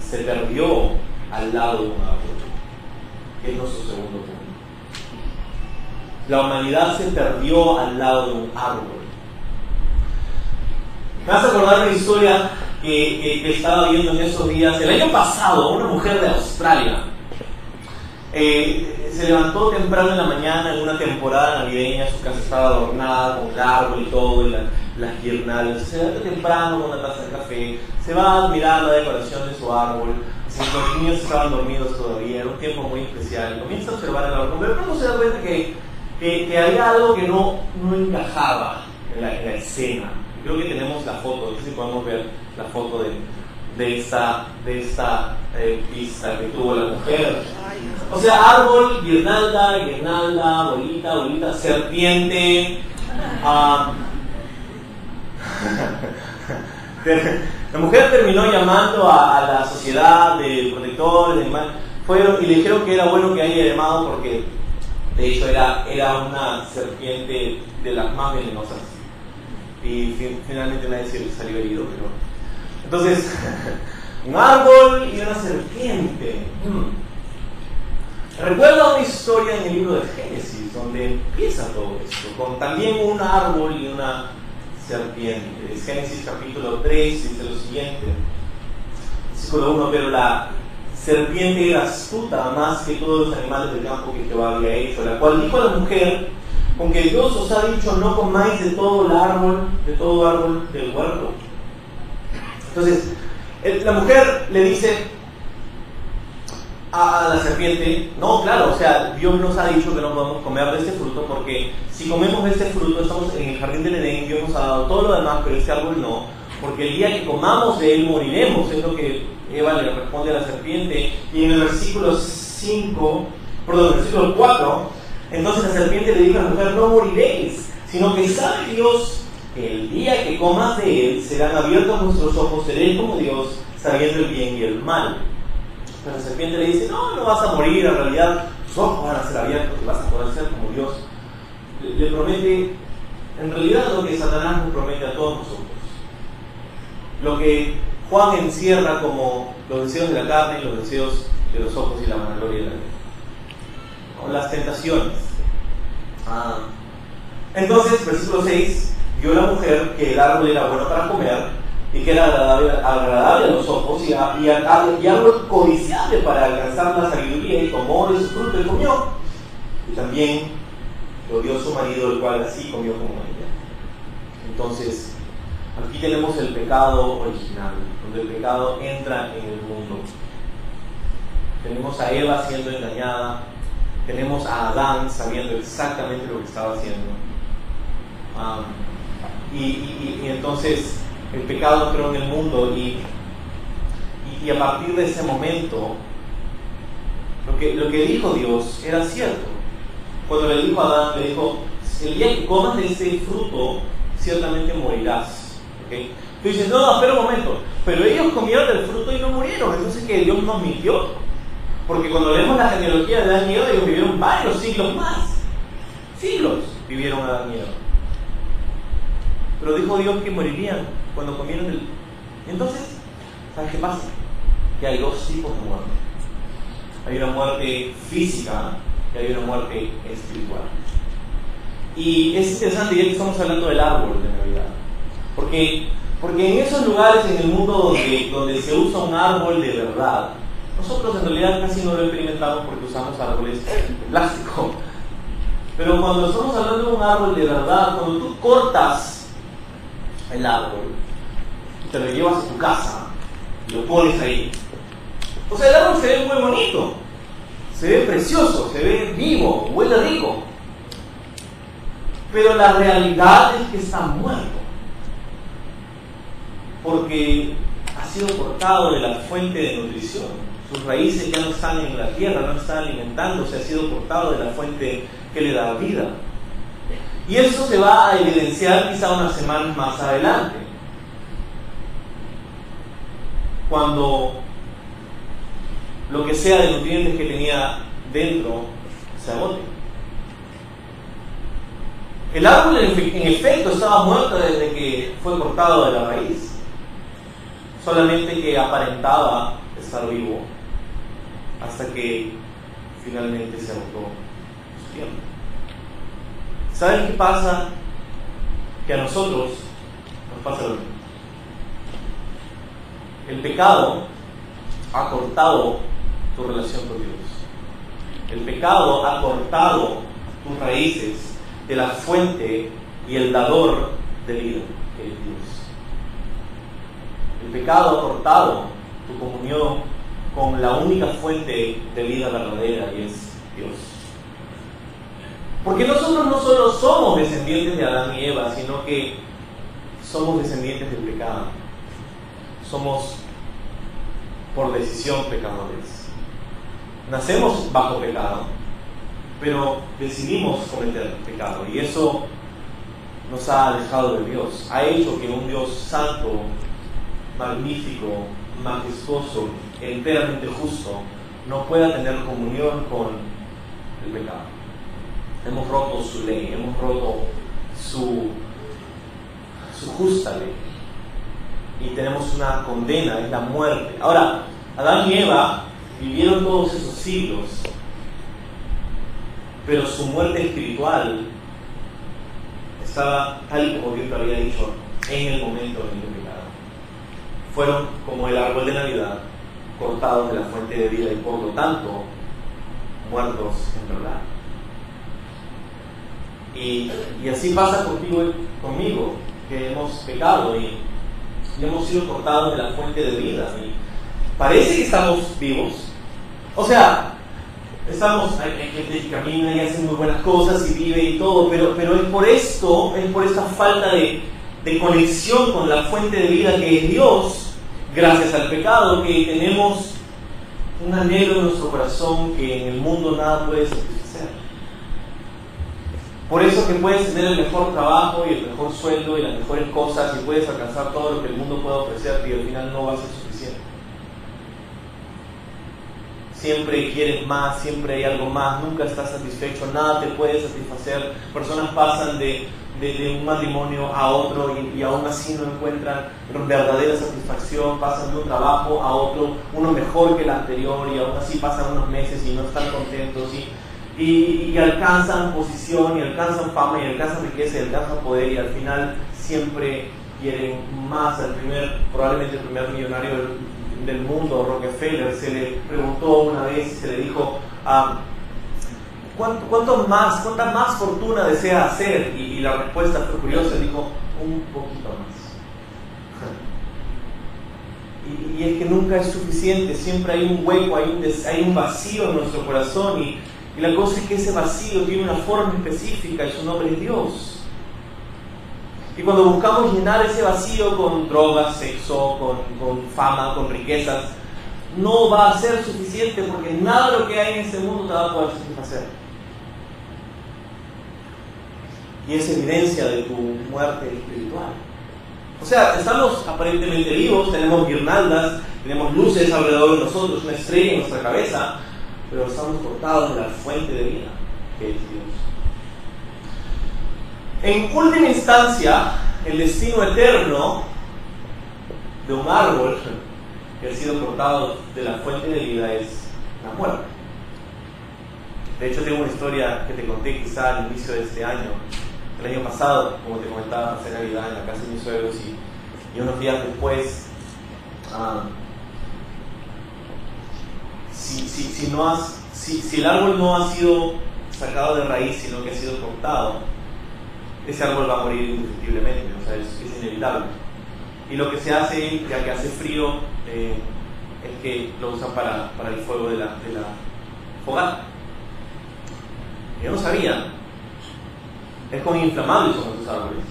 se perdió al lado de un árbol, que es nuestro segundo punto. La humanidad se perdió al lado de un árbol. Me vas a acordar una historia que estaba viendo en esos días. El año pasado, una mujer de Australia se levantó temprano en la mañana en una temporada navideña. Su casa estaba adornada con el árbol y todo, y las guirnaldas. Se levanta temprano con una taza de café, se va a admirar la decoración de su árbol. Los niños estaban dormidos todavía, era un tiempo muy especial. Comienza a observar el árbol, pero luego se da cuenta que había algo que no encajaba en la escena. Creo que tenemos la foto, no sé si podemos ver la foto de esta pista que tuvo la mujer. O sea, árbol, guirnalda, bolita, serpiente. La mujer terminó llamando a la sociedad de protectores, fueron y le dijeron que era bueno que haya llamado porque de hecho era una serpiente de las más venenosas. Y finalmente nadie se salió herido, pero... Entonces, un árbol y una serpiente. Recuerda una historia en el libro de Génesis, donde empieza todo esto, con también un árbol y una serpiente. Es Génesis capítulo 3, dice lo siguiente. Versículo 1, pero la serpiente era astuta más que todos los animales del campo que Jehová había hecho, la cual dijo a la mujer: con que Dios os ha dicho, no comáis de todo árbol del huerto. Entonces, la mujer le dice a la serpiente: no, claro, Dios nos ha dicho que no podemos comer de este fruto, porque si comemos de este fruto, estamos en el jardín del Edén, Dios nos ha dado todo lo demás, pero este árbol no, porque el día que comamos de él moriremos. Es lo que Eva le responde a la serpiente. Y en el versículo 4, entonces la serpiente le dijo a la mujer: no moriréis, sino que sabe Dios que el día que comas de él serán abiertos vuestros ojos, seréis como Dios, sabiendo el bien y el mal. Pero la serpiente le dice: no vas a morir, en realidad tus ojos van a ser abiertos y vas a poder ser como Dios. Le promete, en realidad, lo que Satanás nos promete a todos nosotros. Lo que Juan encierra como los deseos de la carne y los deseos de los ojos y la vanagloria de la vida. Con las tentaciones. Entonces, versículo 6, vio la mujer que el árbol era bueno para comer y que era agradable a los ojos y árbol codiciable para alcanzar la sabiduría, y tomó de su fruto y comió. Y también lo dio su marido, el cual así comió como ella. Entonces, aquí tenemos el pecado original, donde el pecado entra en el mundo. Tenemos a Eva siendo engañada. Tenemos a Adán sabiendo exactamente lo que estaba haciendo. Y entonces el pecado entró en el mundo y a partir de ese momento lo que dijo Dios era cierto. Cuando le dijo a Adán, le dijo: el día que comas de ese fruto ciertamente morirás. ¿Okay? Tú dices, no, espera un momento, pero ellos comieron del fruto y no murieron, entonces que Dios nos mintió. Porque cuando leemos la genealogía de Adán y Eva, ellos vivieron varios siglos más. Siglos vivieron Adán y Eva. Pero dijo Dios que morirían cuando comieron del... Entonces, ¿sabes qué pasa? Que hay dos tipos de muerte. Hay una muerte física y hay una muerte espiritual. Y es interesante, ya que estamos hablando del árbol de Navidad. Porque en esos lugares en el mundo donde se usa un árbol de verdad, nosotros en realidad casi no lo experimentamos porque usamos árboles de plástico. Pero cuando estamos hablando de un árbol de verdad, cuando tú cortas el árbol y te lo llevas a tu casa y lo pones ahí, o sea, el árbol se ve muy bonito, se ve precioso, se ve vivo, huele rico, pero la realidad es que está muerto, porque ha sido cortado de la fuente de nutrición. Sus raíces ya no están en la tierra, no están alimentándose, ha sido cortado de la fuente que le da vida. Y eso se va a evidenciar quizá unas semanas más adelante, cuando lo que sea de nutrientes que tenía dentro se agote. El árbol en efecto estaba muerto desde que fue cortado de la raíz, solamente que aparentaba estar vivo hasta que finalmente se agotó su tiempo. ¿Saben qué pasa? Que a nosotros nos pasa lo mismo. El pecado ha cortado tu relación con Dios. El pecado ha cortado tus raíces de la fuente y el dador de vida, que es Dios. El pecado ha cortado tu comunión con la única fuente de vida verdadera, y es Dios. Porque nosotros no solo somos descendientes de Adán y Eva, sino que somos descendientes del pecado. Somos por decisión pecadores. Nacemos bajo pecado, pero decidimos cometer pecado, y eso nos ha alejado de Dios. Ha hecho que un Dios santo, magnífico, majestuoso, enteramente justo, no pueda tener comunión con el pecado. Hemos roto su ley, hemos roto su justa ley, y tenemos una condena, es la muerte. Ahora, Adán y Eva vivieron todos esos siglos, pero su muerte espiritual estaba tal como Dios lo había dicho en el momento en el pecado. Fueron como el árbol de Navidad, cortados de la fuente de vida y por lo tanto muertos en verdad. Y así pasa contigo y conmigo, que hemos pecado y hemos sido cortados de la fuente de vida. Y parece que estamos vivos. O sea, hay gente que camina y hace muy buenas cosas y vive y todo, pero es por esta falta de conexión con la fuente de vida que es Dios, gracias al pecado, que tenemos un anhelo en nuestro corazón que en el mundo nada puede satisfacer. Por eso que puedes tener el mejor trabajo y el mejor sueldo y las mejores cosas y puedes alcanzar todo lo que el mundo pueda ofrecerte, y al final no va a ser suficiente. Siempre quieres más, siempre hay algo más, nunca estás satisfecho, nada te puede satisfacer. Personas pasan de un matrimonio a otro y aún así no encuentran verdadera satisfacción, pasan de un trabajo a otro, uno mejor que el anterior, y aún así pasan unos meses y no están contentos y alcanzan posición y alcanzan fama y alcanzan riqueza y alcanzan poder, y al final siempre quieren más. Probablemente el primer millonario del mundo, Rockefeller, se le preguntó una vez y se le dijo ¿cuánta más fortuna desea hacer? Y la respuesta fue curiosa, dijo, un poquito más. Y es que nunca es suficiente, siempre hay un hueco, hay un vacío en nuestro corazón, y la cosa es que ese vacío tiene una forma específica y su nombre es Dios. Y cuando buscamos llenar ese vacío con drogas, sexo, con fama, con riquezas, no va a ser suficiente, porque nada de lo que hay en este mundo te va a poder satisfacer. Y es evidencia de tu muerte espiritual. O sea, estamos aparentemente vivos, tenemos guirnaldas, tenemos luces alrededor de nosotros, una estrella en nuestra cabeza, pero estamos cortados de la fuente de vida, que es Dios. En última instancia, el destino eterno de un árbol que ha sido cortado de la fuente de vida es la muerte. De hecho, tengo una historia que te conté quizá al inicio de este año. El año pasado, como te comentaba, pasé Navidad en la casa de mis suegros y unos días después, si el árbol no ha sido sacado de raíz, sino que ha sido cortado, ese árbol va a morir indefectiblemente, o sea, es inevitable. Y lo que se hace, ya que hace frío, es que lo usan para el fuego de la fogata. Yo no sabía. Es con inflamables son esos árboles.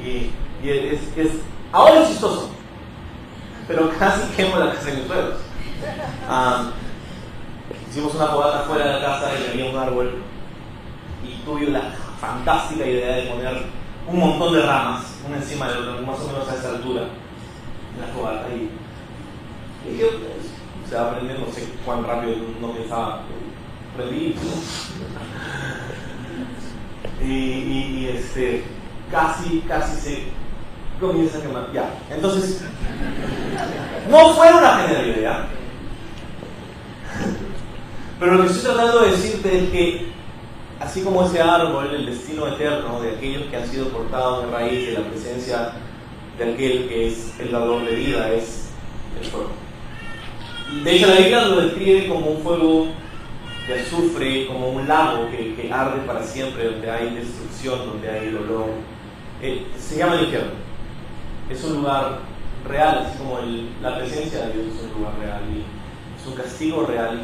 Y ahora es chistoso, pero casi quemo la casa de mis suegros. Hicimos una fogata fuera de la casa y había un árbol y tuve la fantástica idea de poner un montón de ramas, una encima de otra, más o menos a esa altura, en la fogata. Y dije, se va a prender, no sé cuán rápido, no pensaba, prendí, y casi se comienza a quemar. Ya, entonces, no fue una genial idea, pero lo que estoy tratando de decirte es que así como ese árbol, el destino eterno de aquellos que han sido cortados de raíz de la presencia de aquel que es el dador de vida, es el fuego. De hecho, la Biblia lo describe como un fuego de azufre, como un lago que arde para siempre, donde hay destrucción, donde hay dolor. Se llama el infierno. Es un lugar real, así como la presencia de Dios es un lugar real, y es un castigo real.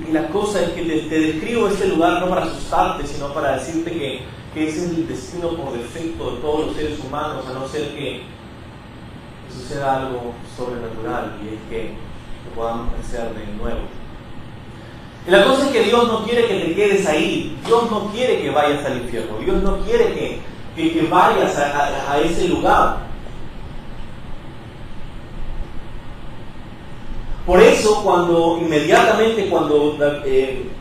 Y la cosa es que te describo este lugar no para asustarte, sino para decirte que ese es el destino por defecto de todos los seres humanos, a no ser que suceda algo sobrenatural, y es que podamos nacer de nuevo. Y la cosa es que Dios no quiere que te quedes ahí. Dios no quiere que vayas al infierno. Dios no quiere que vayas a ese lugar. Por eso, inmediatamente cuando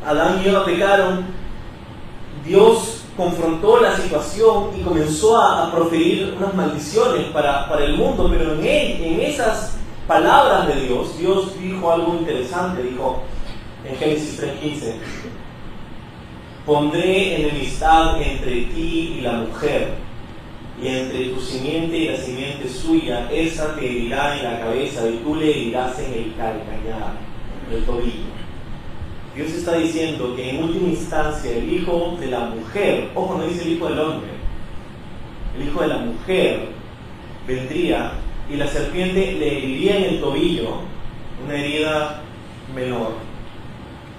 Adán y Eva pecaron, Dios confrontó la situación y comenzó a proferir unas maldiciones para el mundo, pero en esas palabras de Dios dijo algo interesante. Dijo en Génesis 3:15: pondré enemistad entre ti y la mujer, y entre tu simiente y la simiente suya, esa te herirá en la cabeza y tú le herirás en el calcañar, en el tobillo. Dios está diciendo que en última instancia el hijo de la mujer, ojo, no dice el hijo del hombre, el hijo de la mujer vendría y la serpiente le heriría en el tobillo, una herida menor,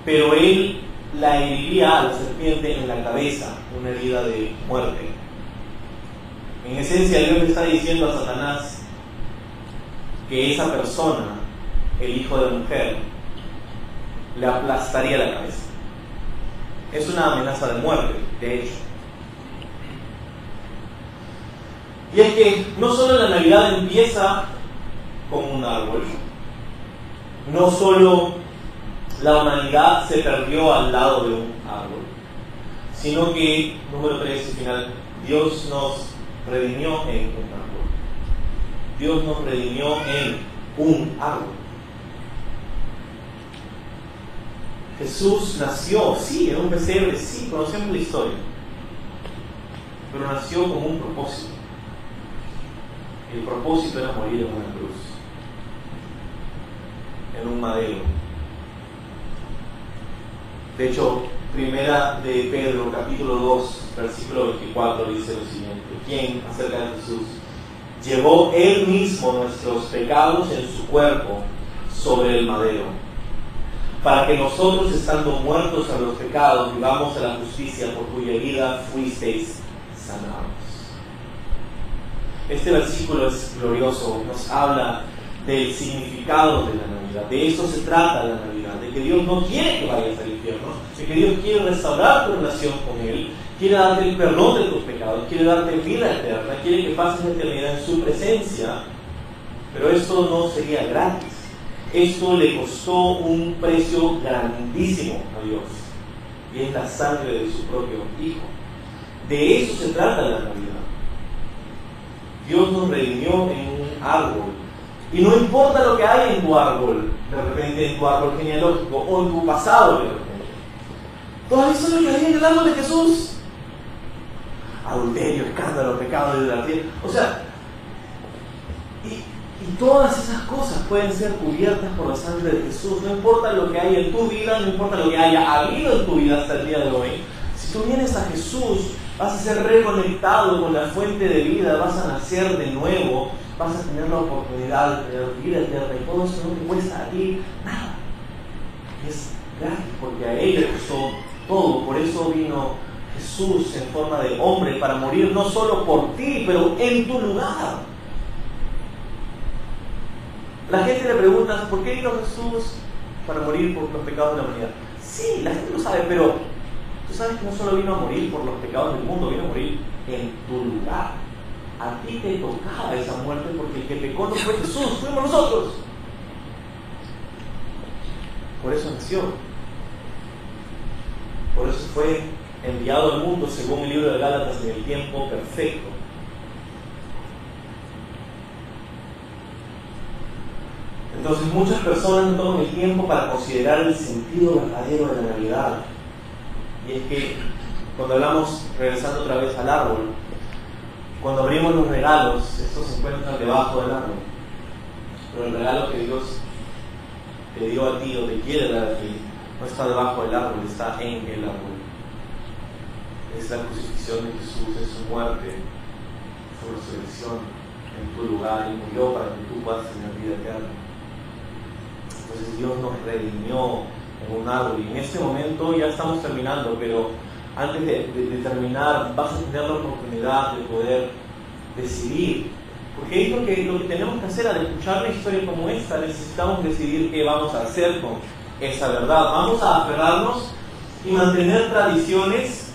pero él la heriría a la serpiente en la cabeza, una herida de muerte. En esencia, Dios le está diciendo a Satanás que esa persona, el hijo de la mujer, le aplastaría la cabeza. Es una amenaza de muerte, de hecho. Y es que no solo la Navidad empieza con un árbol, no solo la humanidad se perdió al lado de un árbol, sino que, número 3 y final, Dios nos redimió en un árbol. Dios nos redimió en un árbol. Jesús nació, sí, en un pesebre, sí, conocemos la historia, pero nació con un propósito. El propósito era morir en una cruz, en un madero. De hecho, primera de Pedro, capítulo 2, versículo 24, dice lo siguiente: ¿quién, acerca de Jesús, llevó él mismo nuestros pecados en su cuerpo sobre el madero, para que nosotros, estando muertos a los pecados, vivamos a la justicia, por cuya herida fuisteis sanados? Este versículo es glorioso, nos habla del significado de la Navidad. De eso se trata la Navidad, de que Dios no quiere que vayas al infierno, de que Dios quiere restaurar tu relación con Él, quiere darte el perdón de tus pecados, quiere darte vida eterna, quiere que pases la eternidad en su presencia, pero esto no sería gratis. Esto le costó un precio grandísimo a Dios, y es la sangre de su propio Hijo. De eso se trata la Navidad. Dios nos redimió en un árbol, y no importa lo que hay en tu árbol, de repente en tu árbol genealógico, o en tu pasado, de repente. Todo eso es lo que había en el árbol de Jesús. Adulterio, escándalo, pecado, idolatría. O sea, y todas esas cosas pueden ser cubiertas por la sangre de Jesús. No importa lo que haya en tu vida, no importa lo que haya habido en tu vida hasta el día de hoy. Si tú vienes a Jesús, vas a ser reconectado con la fuente de vida, vas a nacer de nuevo, vas a tener la oportunidad de tener vida eterna, y todo eso no te cuesta a ti nada. Es gratis, porque a Él le costó todo. Por eso vino Jesús en forma de hombre para morir no solo por ti, pero en tu lugar. La gente le pregunta, ¿por qué vino Jesús para morir por los pecados de la humanidad? Sí, la gente lo sabe, pero tú sabes que no solo vino a morir por los pecados del mundo, vino a morir en tu lugar. A ti te tocaba esa muerte, porque el que pecó no fue Jesús, fuimos nosotros. Por eso nació. Por eso fue enviado al mundo, según el libro de Gálatas, en el tiempo perfecto. Entonces muchas personas no toman el tiempo para considerar el sentido verdadero de la Navidad. Y es que cuando hablamos, regresando otra vez al árbol, cuando abrimos los regalos, estos se encuentran debajo del árbol. Pero el regalo que Dios te dio a ti o te quiere dar a ti no está debajo del árbol, está en el árbol. Es la crucifixión de Jesús, es su muerte, su resurrección en tu lugar, y murió para que tú puedas tener vida eterna. Entonces Dios nos redimió en un árbol, y en este momento ya estamos terminando, pero antes de terminar vas a tener la oportunidad de poder decidir, porque es lo que tenemos que hacer. Al escuchar una historia como esta, necesitamos decidir qué vamos a hacer con esa verdad. Vamos a aferrarnos y mantener tradiciones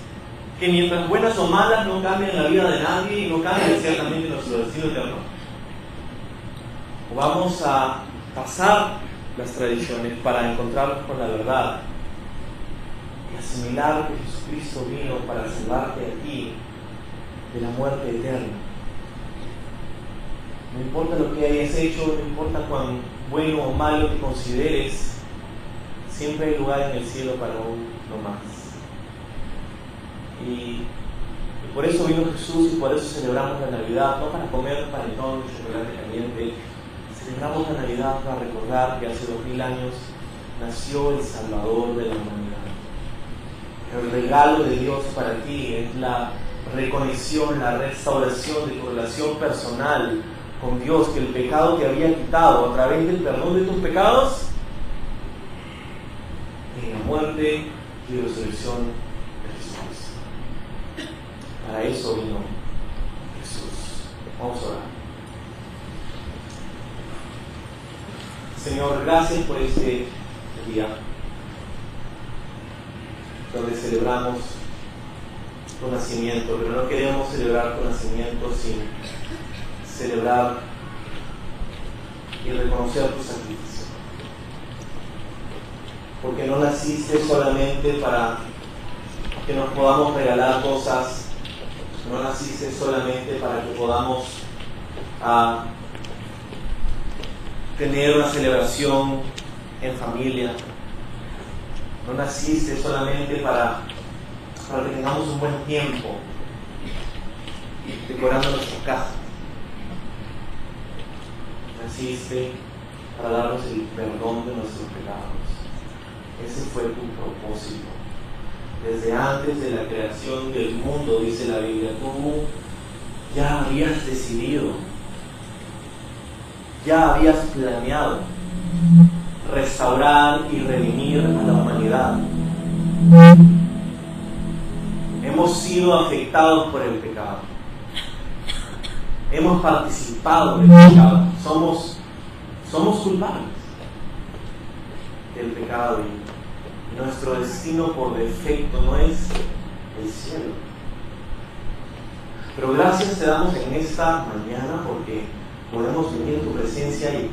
que, mientras buenas o malas, no cambian la vida de nadie y no cambian ciertamente nuestro destino eterno. O vamos a pasar las tradiciones para encontrarnos con la verdad y asimilar que Jesucristo vino para salvarte a ti de la muerte eterna. No importa lo que hayas hecho, no importa cuán bueno o malo te consideres, siempre hay lugar en el cielo para uno más. Y por eso vino Jesús, y por eso celebramos la Navidad, no para comer panetón y chocolate caliente. Celebramos la Navidad para recordar que hace 2000 años nació el Salvador de la humanidad. El regalo de Dios para ti es la reconexión, la restauración de tu relación personal con Dios, que el pecado te había quitado a través del perdón de tus pecados y la muerte y resurrección de Jesús. Para eso vino Jesús. Vamos a orar. Señor, gracias por este día donde celebramos tu nacimiento, pero no queremos celebrar tu nacimiento sin celebrar y reconocer tu sacrificio, porque no naciste solamente para que nos podamos regalar cosas, no naciste solamente para que podamos tener una celebración en familia, no naciste solamente para que tengamos un buen tiempo decorando nuestra casa. Naciste para darnos el perdón de nuestros pecados. Ese fue tu propósito. Desde antes de la creación del mundo, dice la Biblia, tú ya habías decidido, ya habías planeado restaurar y redimir a la humanidad. Hemos sido afectados por el pecado. Hemos participado del pecado. Somos culpables del pecado, y nuestro destino por defecto no es el cielo, Pero gracias te damos en esta mañana porque podemos venir a tu presencia y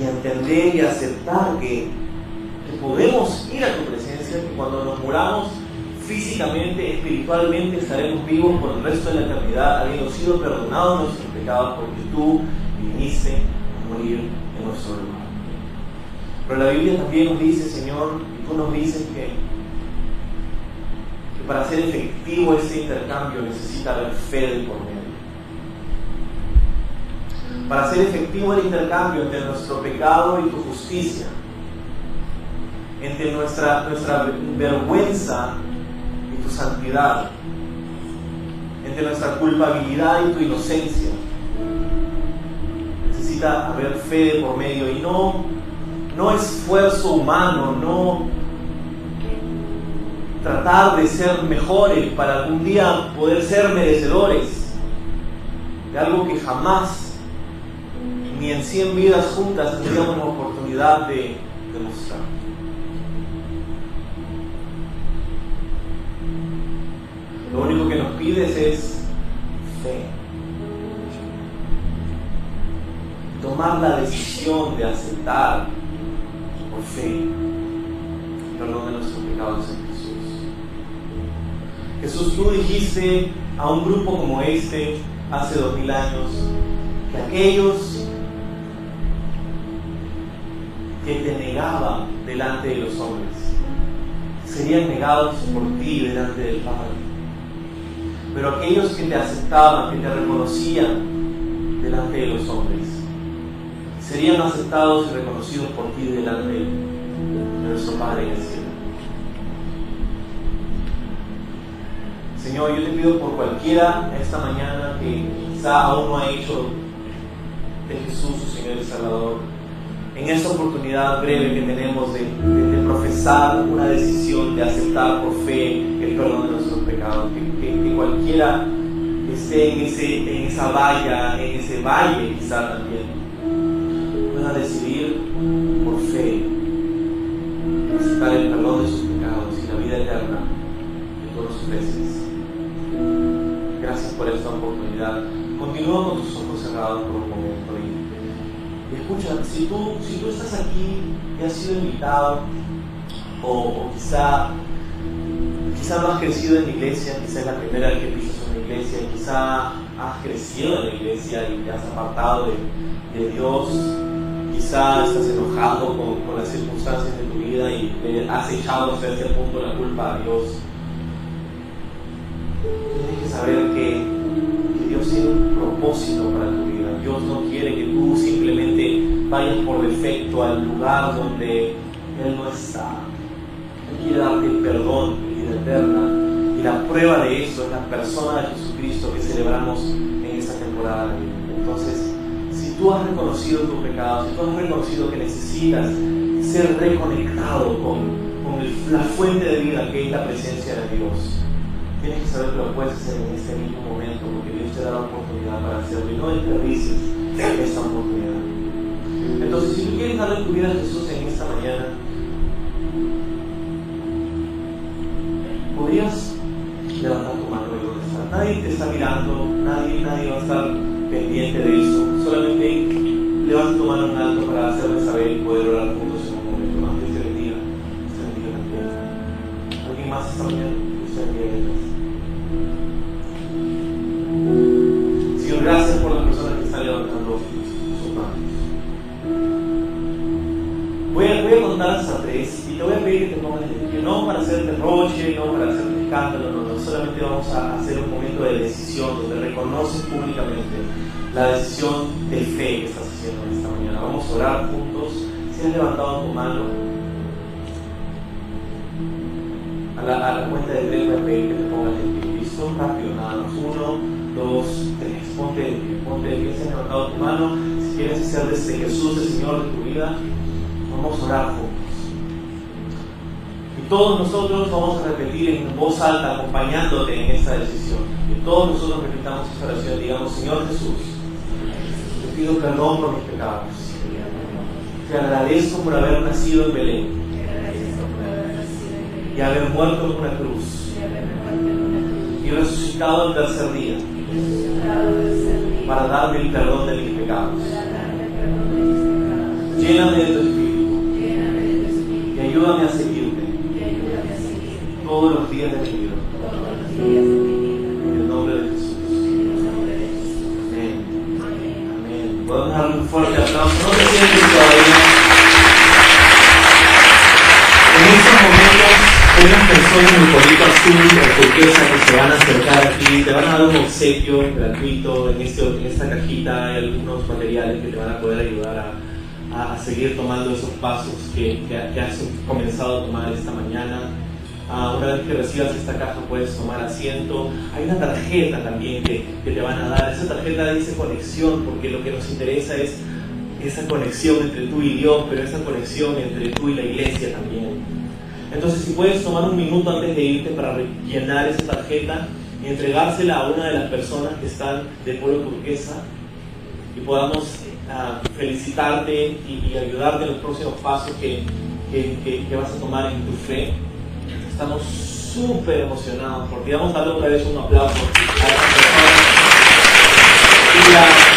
entender y aceptar que podemos ir a tu presencia, que cuando nos muramos físicamente, espiritualmente, estaremos vivos por el resto de la eternidad, habiendo sido perdonados nuestros pecados porque tú viniste a morir en nuestro lugar. Pero la Biblia también nos dice, Señor, y tú nos dices que para hacer efectivo ese intercambio necesita haber fe de por medio. Para hacer efectivo el intercambio entre nuestro pecado y tu justicia, entre nuestra vergüenza y tu santidad, entre nuestra culpabilidad y tu inocencia, necesita haber fe de por medio y no esfuerzo humano, no tratar de ser mejores para algún día poder ser merecedores de algo que jamás, ni en 100 vidas juntas, tendríamos la oportunidad de demostrar. Lo único que nos pides es fe. Tomar la decisión de aceptar por fe el perdón de nuestros pecados en Jesús. Jesús, tú dijiste a un grupo como este hace 2000 años que aquellos que te negaban delante de los hombres serían negados por ti delante del Padre. Pero aquellos que te aceptaban, que te reconocían delante de los hombres, serían aceptados y reconocidos por ti delante de nuestro Padre en el cielo. Señor, yo te pido por cualquiera esta mañana que quizá aún no ha hecho de Jesús su Señor y Salvador, en esta oportunidad breve que tenemos de profesar una decisión, de aceptar por fe el perdón de nuestros pecados, que cualquiera que esté en esa valla, en ese valle quizá también, pueda decidir por fe aceptar el perdón de sus pecados y la vida eterna que tú nos ofreces. Gracias por esta oportunidad. Continúa con tus ojos cerrados por un momento y escucha, si tú estás aquí y has sido invitado o quizá no has crecido en la iglesia, quizá es la primera vez que pisas una iglesia, quizá has crecido en la iglesia y te has apartado de Dios, quizá estás enojado con las circunstancias de tu vida y le has echado hasta ese punto la culpa a Dios. Tienes que saber que Dios tiene un propósito para tu vida. Dios no quiere que tú simplemente vayas por defecto al lugar donde Él no está. Él quiere darte el perdón y vida eterna. Y la prueba de eso es la persona de Jesucristo que celebramos en esta temporada. Entonces, si tú has reconocido tu pecado, si tú has reconocido que necesitas ser reconectado con la fuente de vida que es la presencia de Dios, tienes que saber que lo puedes hacer en este mismo momento, porque Dios te da la oportunidad para hacerlo y no desperdicies esta oportunidad. Entonces, si tú quieres darle tu vida a Jesús en esta mañana, podrías levantar tu mano de donde está. Nadie te está mirando, nadie va a estar pendiente de eso. Solamente levanta tu mano en alto para hacerle saber y poder orar juntos en un momento más. Dios te bendiga. Dios te bendiga también. ¿Alguien más esta mañana? Dios te bendiga. Señor, gracias por las personas que están levantando sus manos. Voy a contar hasta 3 y te voy a pedir que te pongas de pie, no para hacer derroche, no para hacer escándalo, no, solamente vamos a hacer un momento de decisión donde reconoces públicamente la decisión de fe que estás haciendo en esta mañana. Vamos a orar juntos. Si has levantado tu mano, a la cuenta de 3 voy a pedir que te pongas de pie. ¿Listo? Rápido, nada más. 1, 2, 3. Ponte de pie. Si has levantado tu mano, si quieres hacer desde Jesús el Señor de tu vida, vamos a orar juntos. Y todos nosotros vamos a repetir en voz alta, acompañándote en esta decisión. Que todos nosotros repitamos esta oración. Digamos: Señor Jesús, te pido perdón por mis pecados. Te agradezco por haber nacido en Belén y haber muerto en una cruz y resucitado el tercer día para darme el perdón de mis pecados. Lléname de tu Espíritu y ayúdame a seguirte todos los días de mi vida. En el nombre de Jesús. Amén. Amén. Podemos darle un fuerte aplauso. No se sienten todavía. En estos momentos hay unas personas en el polito azul o turquesa que se van a acercar aquí, te van a dar un obsequio gratuito. En esta cajita hay algunos materiales que te van a poder ayudar a seguir tomando esos pasos que has comenzado a tomar esta mañana. Una vez que recibas esta caja puedes tomar asiento. Hay una tarjeta también que te van a dar. Esa tarjeta dice conexión, porque lo que nos interesa es esa conexión entre tú y Dios, pero esa conexión entre tú y la iglesia también. Entonces, si puedes tomar un minuto antes de irte para rellenar esa tarjeta y entregársela a una de las personas que están de Polo Turquesa y podamos felicitarte y ayudarte en los próximos pasos que vas a tomar en tu fe. Estamos súper emocionados porque vamos a darle otra vez un aplauso a esta persona.